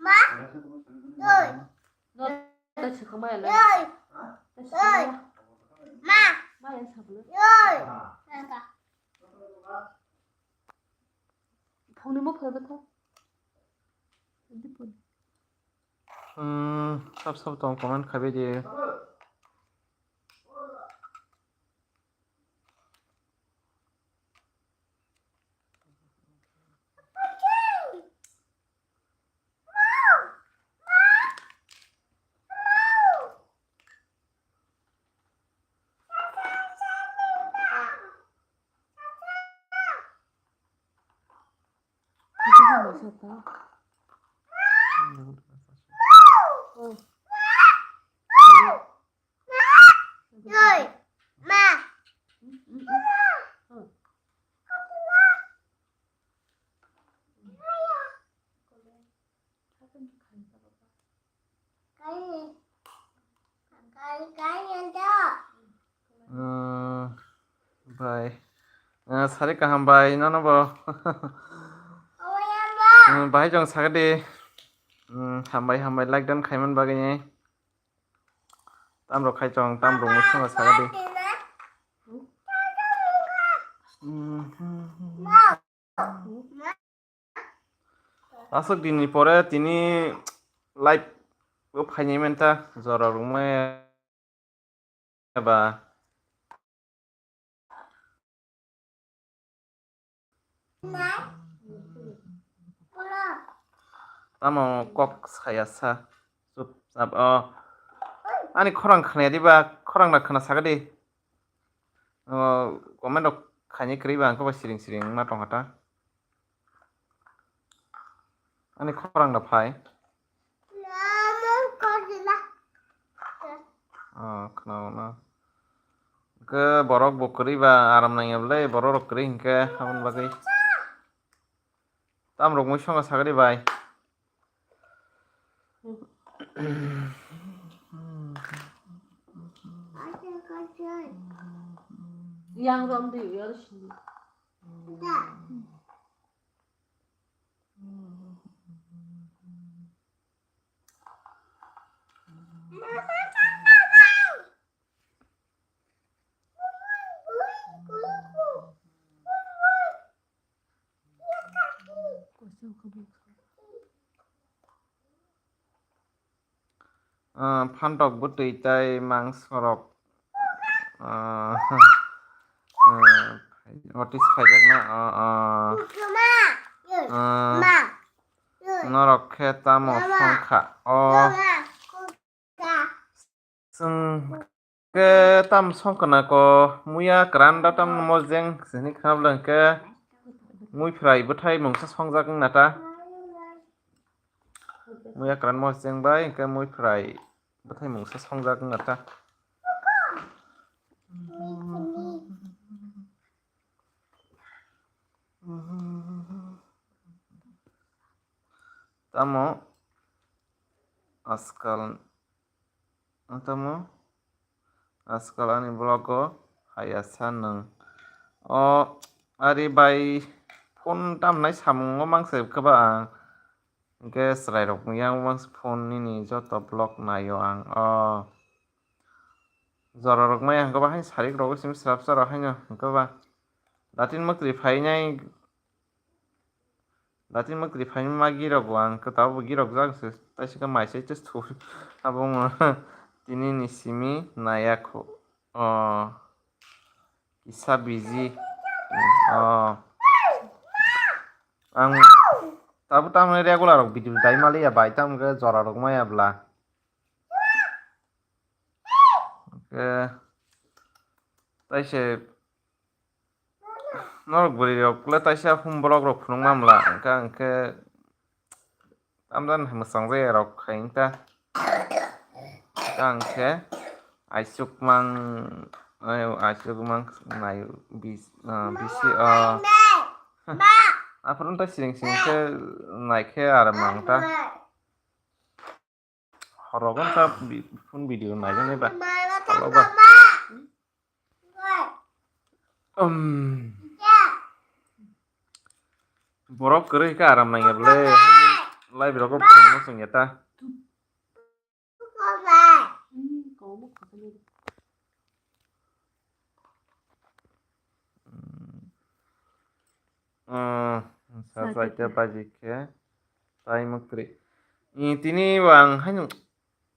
너 지금 뭐야? 너 지금 뭐야? 마야 잡을래? phòng này mốc hơi bất thôi. 삽삽 동 그만 가베지. 진짜 맛있다. 바이. 사리까 한 바이 나눠봐. 바이 정 사가디. 한 바이 like dan khaiman bagainya. Tamro khai chong tamro musung sa가디. Asok dini pore tini live ফাইনি মেনটা জরা রুমে বা tamo kok saya sa sup sap ani khorang khane diba khorang na khana sagadi komen dok khani kriba angko ba siring siring ma tong hata ani khorang na phai kenal na ke borok bokri ba aram nang yable borok kri hingke amun bagai tam rok musong sagadi bai 양rom도 열심히. phantok butui tai mangsorok otis phajak na norok khe tamo songkha sung ke tam songkana ko muya granda tam mojeng sini khablang ke mui phrai buthai mungsa songjak nata muya gran mojeng bai ke mui phrai buthai mungsa songjak nata tamo askal ani blogo hayasan nang ari bai phone damnai samung mangse khaba ang ke srai rok yang mangs phone ni joto blog nayo ang jora rok mai ang ba hai sarik rok sim srap sara haino ba datin makri phai nai Dati magri fain ma girok ang ketahu girok jang se taisi ka mai sai tes tu abong tini ni simi nayako isa busy ang tabu tam regular rok video dai mali ya bai tam ke jora rok maya bla ke taise norok buri rok kle taisa hum blog rok phunung mamla ke amdan hamasang je rok khain ta ke aisuk mang nai bisi apun ta sing ke nai ke ar mang ta horogon ta phun video nai jane ba kalau ba borok kere ka aram nai ble lai borok phung sung ta có một cái gì sa ta baji ke tai mukri tini wang hanu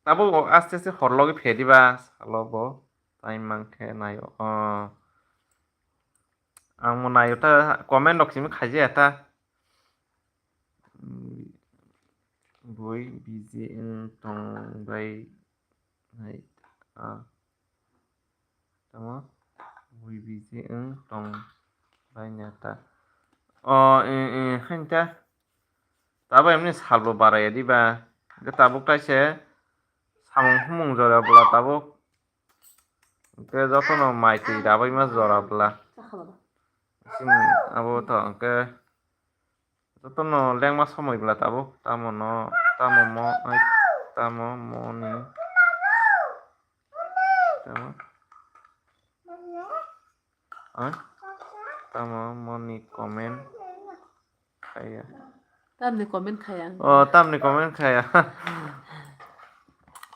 tabo aste aste horloge phediba salobo tai mangke nayo ang mo nayo ta comment rok simi khaje ta boi busy in tong bai hai tama boi busy in tong bai nyata hanta tabo emni salbo baraya diba ke tabuk taise samung humung jora bla tabuk ke jotono maiti dabai ma jora bla chắc không sim abo to ke jotono lengma somoi bla tabuk tamo mo ni tamo mo ni comment kaya tam này comment kaya tam ni comment kaya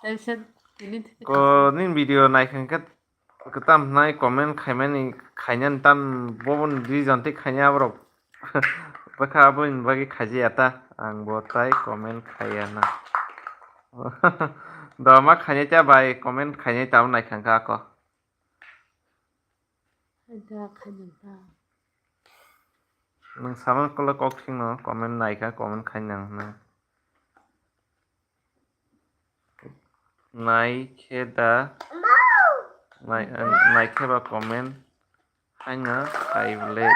em xem ini ko nin video nai khan ka tam nai comment khaimani khainyan tam bobon reason te khanya brok baka boin bagi khaji ata ang botai comment khaya na dama khanya cha bai comment khanya tam nai khan ka ko ada kaya ta nang saman kola kok sing no comment nai ka comment khanyang na nai kheda nai kheba comment hanya kaible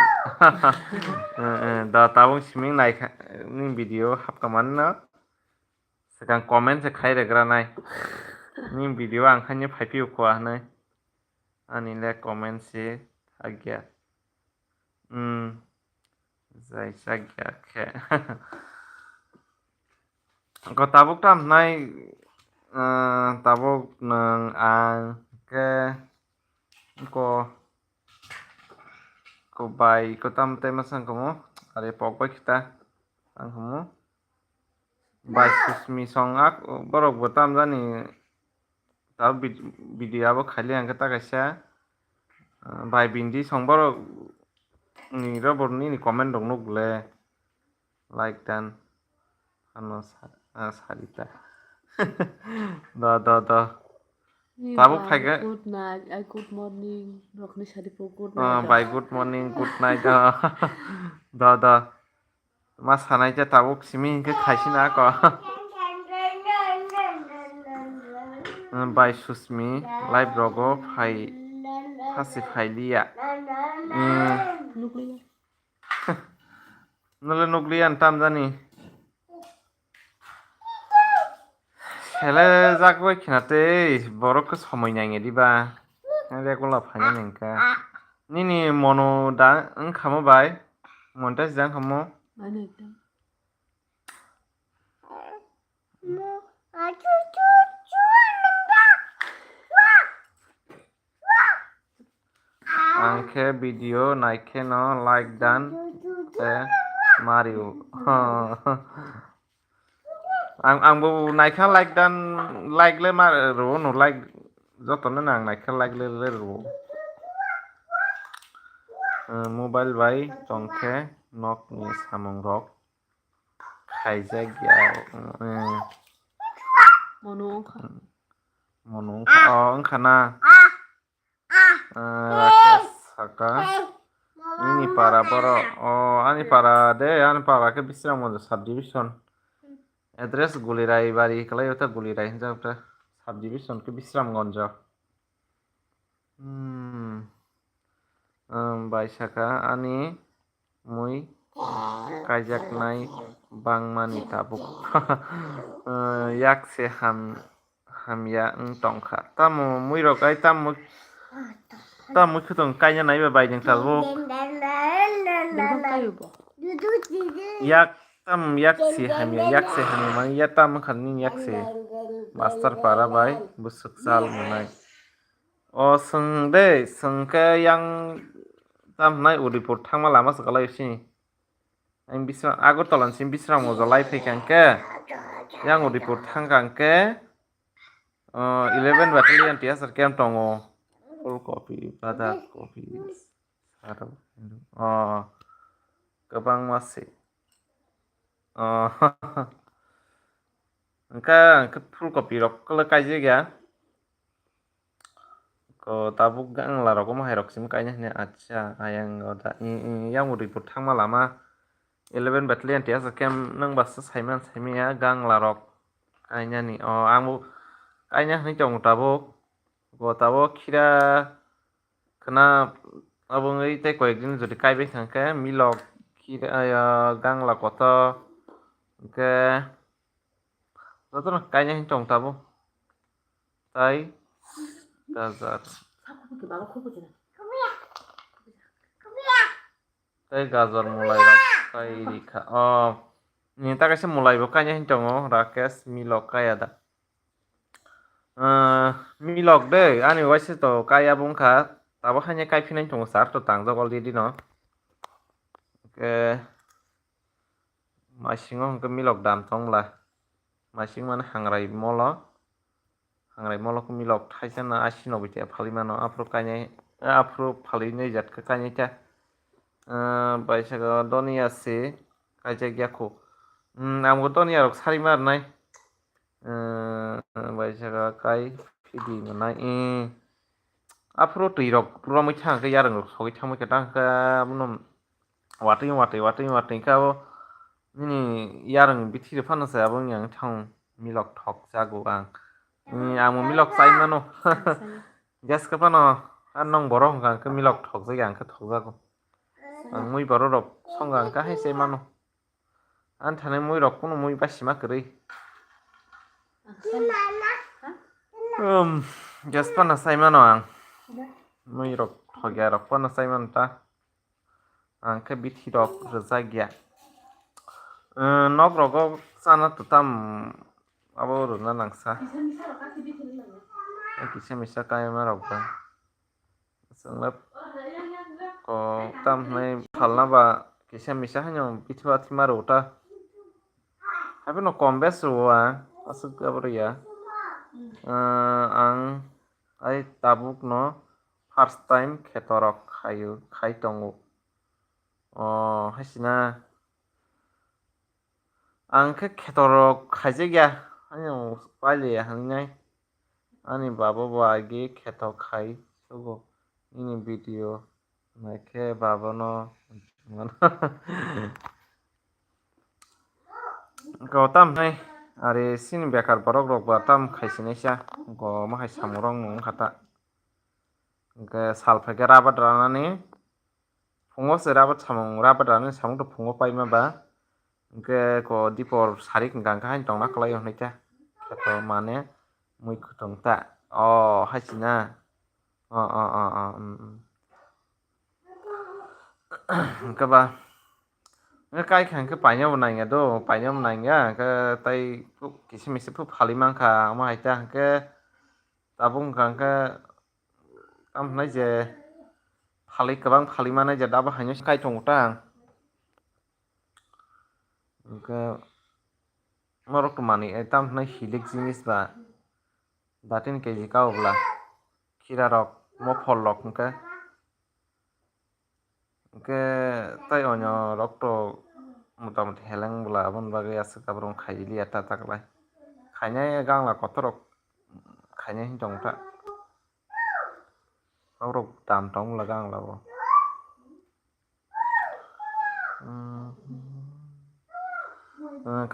da tabung siming nai ning video hap kaman na sekang comment se khai regra nai ning video ang khanya phaipi ko nai ani le comment se agya zai sagya khe ko tabuk tam nai tabuk nang ang ke ko bai ko tam te masang ko mo are pok ba kita ang mo bai susmi song ak borok botam jani ta video abo khali ang ta kaisa bai bindi song borok ni robor ni comment dong no gle like dan ano sarita da tabuk phaiga good night good morning rokni sari po good night bye good morning good night da ma sanai ja tabuk simi ke khaisina ko bye susmi live rogo phai phasi phailia nukliya nole nuklian tam jani hele jakbai khinate borok ke somoi nange diba regular phanya ningka nini mono da khamo bai montage jang khamo mana itu angke video naike no like dan Mario angbo naika like dan like le mar ro no like jotono nang naika like le ro mobile bai tongke nok ni samung rok kaijak ya Monongka. monong engkana rakesh saka ini para boro ani para de ani para ke bisram mojo subdivision address gulirai bari kelai ota gulirai hinja ota subdivision ke bisram gonjo baisaka ani mui kaijaknai bangmani tabuk yakse hamya tongkha tamo mui rok ai tamo khutong kainya naiba baijeng tabuk Duduk kayu bo. yakse hamya mani ya tam khanni yakse master para bai busuk sal munai sengke yang tam nai udipur thangma lama sakalai sini ang bisra Agartala sim bisra mo jolai phaikangke yang udipur thangkangke 11 battalion tiasar camp tongo full copy badak copy saro gobang masi angka full copy rok kala kaije ya ko tabuk gang la rok mahai rok sim kainya ne acha ayang oda yang udipur thangma lama 11 battalion tiasar camp nang bas saiman saimia gang la rok kainya ni amu kainya ni chong tabuk go tabuk khira kana abungai te koyekdin jodi kaibe thangke milok khira gang la koto ke jotono kainya ni chong tabuk tai gazar 사고밖에 막아 커보잖아. tai gazar mulai rak tai rika ni ta kaise mulai bo kainya ni chongo rakesh milok kaya da milok de ani waise to kaya bungkha tabo hanya kai finai chongo sar to tangjak already no ke masingo hongke milok dam tongla masing mana hangrai molo ko milok thaisana asino bite phalimano apro kanya apro phalinai jat ka kanya ta baisaka doni ase kaijak yako amgo doni arok sarimar nai baisaka kai pidi nai apro tui rok romoi thangke yarang rok sogi thangmai ka tangka bunom wating ka nini yarang bithi re phana sa abong yang thang milok thok jago ang amo milok sai mano gas ka pano anong borong kang ke milok thok jaga ang ka thok jago ang mui boro rok songang ka hai sai mano an thane mui rok kuno mui basima krei gas pana sai mano ang mui rok thogya rok pana sai mano ta ang ke bithi rok rjagya nok rogo sana tutam abo runa nangsa kisa misa kaya marok ba sanglap ko tam nai phalna ba kisa misa hanyo bitwa thimaro ta habe no kombes ruwa asuk abro ya ang ai tabuk no first time khetorok khai tongo hasina ang ke khetorok khaijegya hanyo paile hangnai ani baba bagi khetok khai sugo ini video naike baba no ko tam nai are sin bekar borok rok ba tam khaisinesa go mahai samurong nong khata ke salphake rabat ranani fungo se rabat samung rabat ranani samung to fungo paima ba ke ko dipor sarik gangka hain tongna kalai honita keto mane mui khutong ta hasina ke ba kai khang ke paina bunai nga do paina bunai nga ke tai kisimisi pu phalimang kha ma haita ke tabung gangka tam nai je phali kabang phalimana je daba haino kai tongta ke marok mani tam nai hilik jinis ba datin keji kaubla khira rok mo phol rok ke tai onyo rok to মোটামুটি হেলেং বলা বন বাগৈ আছে কাবরং খাইলি এটা তাকলাই খাইনাय গাंला কতরক খাইनाय হিনতংটা কাবরক দাম টং বলা गांला bo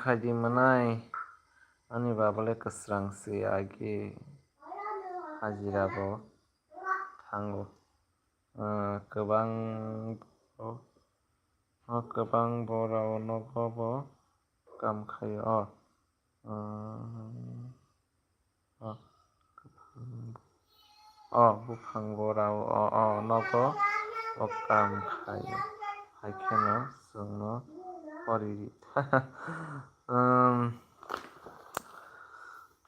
खायदि मोननाय आंनि बाबालाय गोस्रांसै आगि हाजिराबो थांगौ गोबां बराव नगबो गामखायो बुफां बराव नगो गामखायो हायखेनो जोंनो हरिरि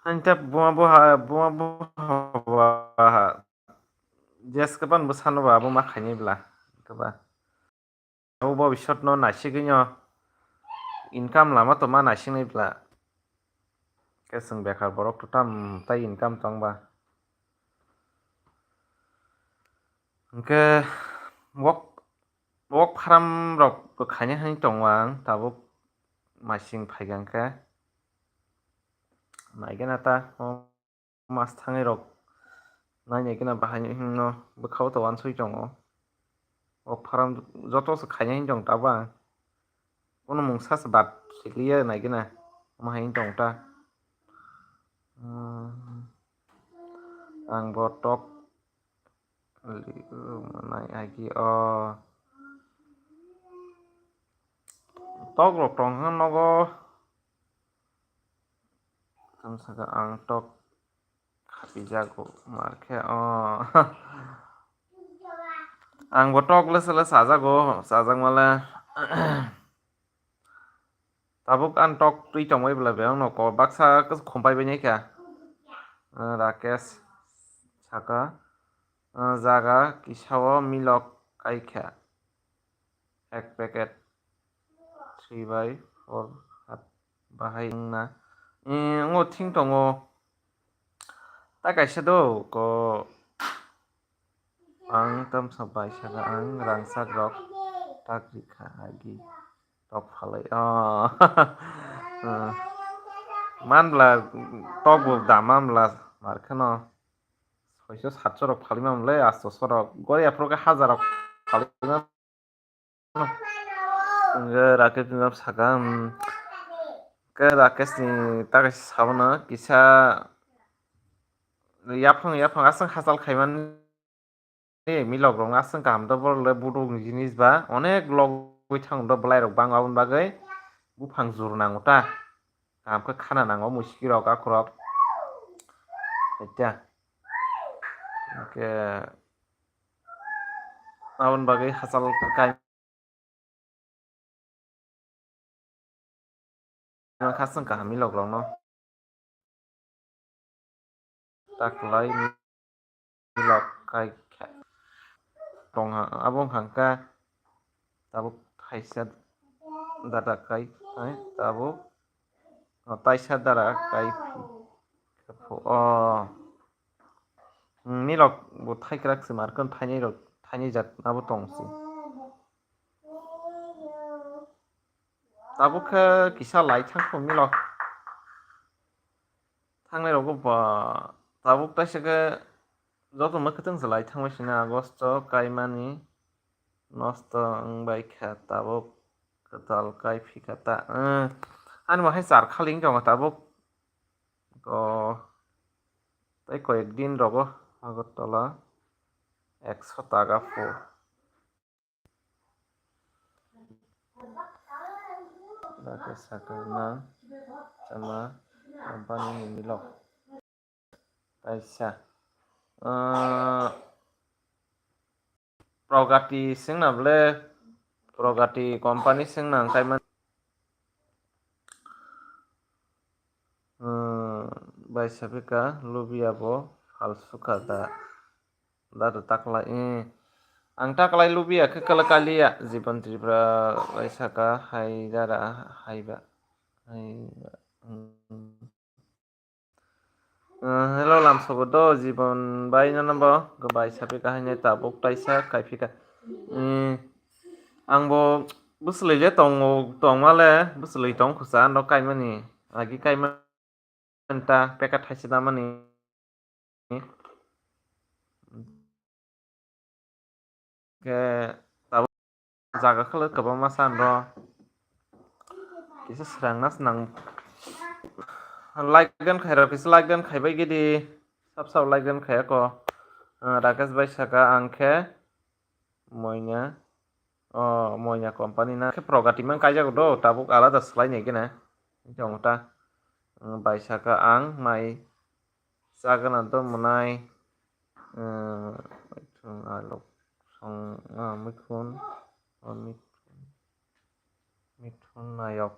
Hanya buah jas kapan besan ba abu makanya belah keba abu bawa shot no nasi genyo income lama to mana nasi nih belah keseng bekar borok tuh tam tay income tong ba ke wok haram rok kekanya hani tong wang tabuk masing paigang ke naiknya ta mas tangai rok nanya kena bahannya hingno bekau tawan sui tong wok haram joto se kanya hin tong taba kono mungsa sebat sikliya naiknya mahin tong ta ang botok manai agi tok rok tong han nogo tamsaga ang tok kapijago marke ang botok lesele sajag mala tabuk an tok tui tongwai bela beang no ko baksa kes khompai benya kya rakesh saka jaga kisao milok kaikha ek packet 3/4 hat bahai na ngo ting tongo ta kaisa do ko ang tam sabai saka ang rangsak rok takrika agi top halai manbla tok bo damamla markhano 600-700 rok phalimamle 800 rok gori aproke 1000 rok phalimam rakesh pinam saka ke rakesh ni takai sabna kisa yapang asang hasal khaiman milok rong asang kam do bole budung jinis ba onek log goi thang do blai rok bang abun bagai bufang jur nanguta kam ke khana nango musiki rok akrok eta ke abun bagai hasal kai khasang ka milok rong no taklai milok kai tong abong hangka tabuk thaisa data kai tabuk taisa dara kai milok bo thaikrak markon thainai rok thainai jat abo tongsi tabuk kisa lai thangko milok थांनाय रग tabuk taisa ke joto makatang salai thangmaisina agosto kaimani nosto bai kha tabuk katal kai fikata ani mahai sar khaling jong tabuk ko tai koyek din rogo agottola 100 টাকা ফো Dake sakana sama company ni milok taisa progati singna ble progati company singna kaiman bai sabika lubiabo falsuka da takla ang taklai lubia ke kalakalia jiban tripra baisaka haidara haiba hello lam sobodo jiban bai nanabo gobai sabika haine tabuk taisa kaifika angbo busley le tong male busley tong khusa no kai mani agi kai manta peka thaisi da mani ke tabo jaga khalo kabama san ro kisa srang nas nang like gan khaira kisa like gan khaibai gidi sab like gan khaya ko rakesh bai saka angkhe moina moina company na ke progati man kai jago do tabuk alada slai nei gena jongta bai saka ang mai sagana do munai alok song mikun mitun nayok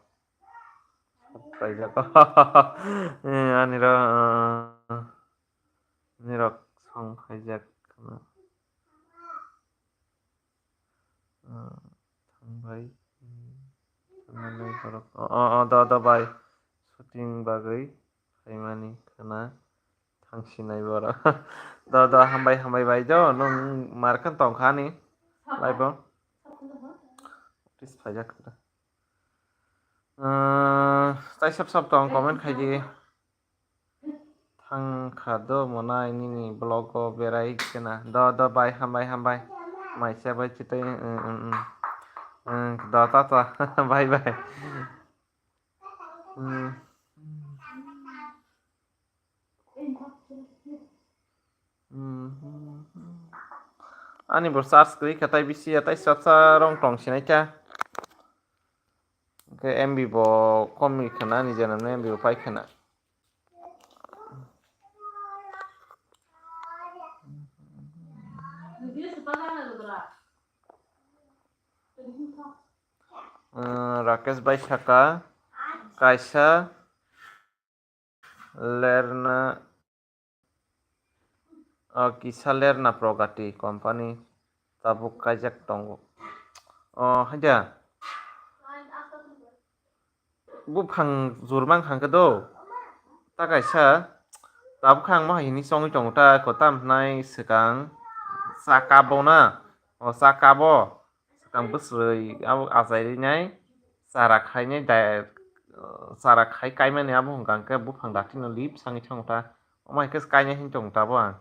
bai jago anira nirok song khajak थांबाय थांनानै दा बाय shooting बागै खायमानि खोना थांसिनाय बर' दा हामबाय बायद' नों मारखोन तंखानि लाइफआव प्लिज फायजाखो ताइ सब तं कमेन्ट खायदि थांखाद' मनाय निनि ब्लगाव बेरायगोना दा बाय हामबाय माइसे बाय चितै दा ता बाय ani bo search kri khatai bisi atai sapsa rong tong sinaita ke MB bo komi khana ni jana MB bo pai khana Rakesh bai saka kaisa lerna kisa lerna progati company tabuk kajak tongo haja bufang jurmang hangka do ta kaisa tabuk hang ma hini songi tongo ta kotam nai sekang sakabo na sakabo sekang busrui abo azai nai sara khainai sara khai kaimani abo hangka bufang dati no lip sangi tongo ta omai kes kainai hin tongo ta bo ang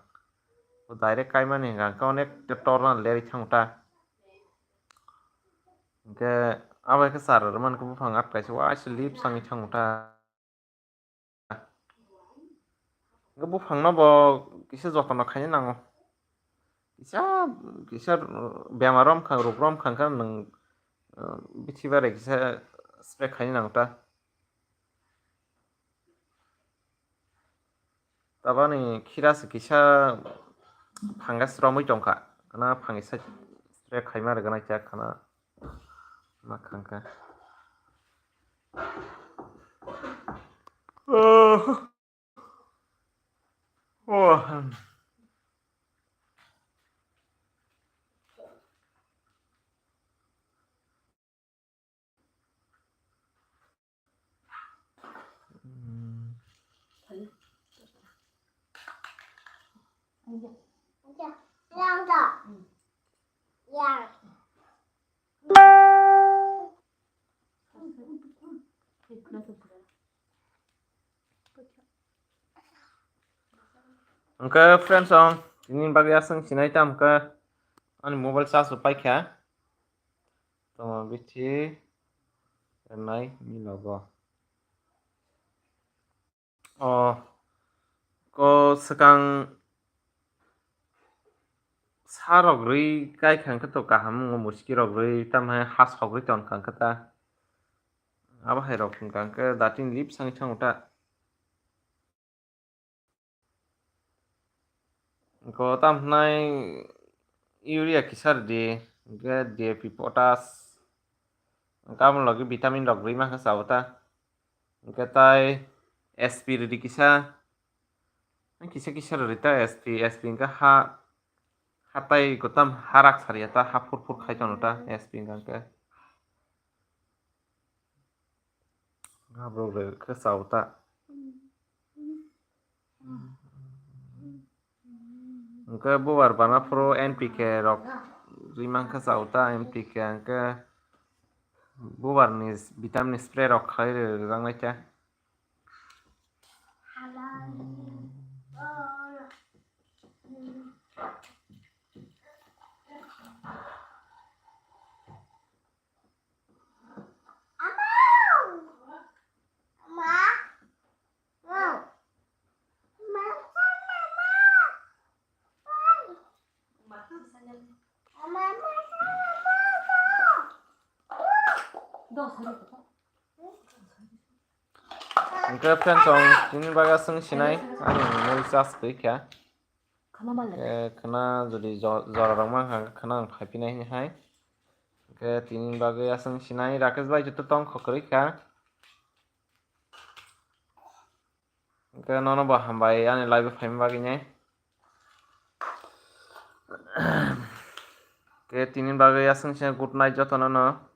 direct kaimani hangka onek torna leri tongo ta ke abai ke sar man ko bufang at kaisa wa lip sangi tongo ta ke bufang no bo kisa jotono khaini nango kisa bemarom khang rokrom khang kan nang bitibare kisa spray khaini nango ta tabani khiras kisa phangas romoi tongkha kana phangisa spray khaimar gana cha khana ma khangka Angka friends on ini bagi asing sinai tam ke ani mobile charge pai kya to bichi nai ni logo ko sekang sarok rui kai khangka to kaham muski rok rui tam hai has hok rui ton khangka ta aba hai rok khangka datin lip sang changta ko tam nai urea kisar di ke DAP potas kam lagi vitamin rok rui ma ka sauta ke tai SP ri kisa rita SP ka hatai kotam harak sariata hapur khaitonota SP ka ngabro re ka sauta angka buar bana pro NPK rok rimang ka sauta NPK angka bubarni vitamin spray rok khair rangnaita Angka friend song tini baga sung sinai ani mul chas kya খানা মারলে khana jodi jora rok mang khana khaipinai ni hai ke tini baga asung sinai rakesh bhai joto tong khokri kya ke nono ba hambai ani live phame bagi ne ke tini baga asung sin good night joto nono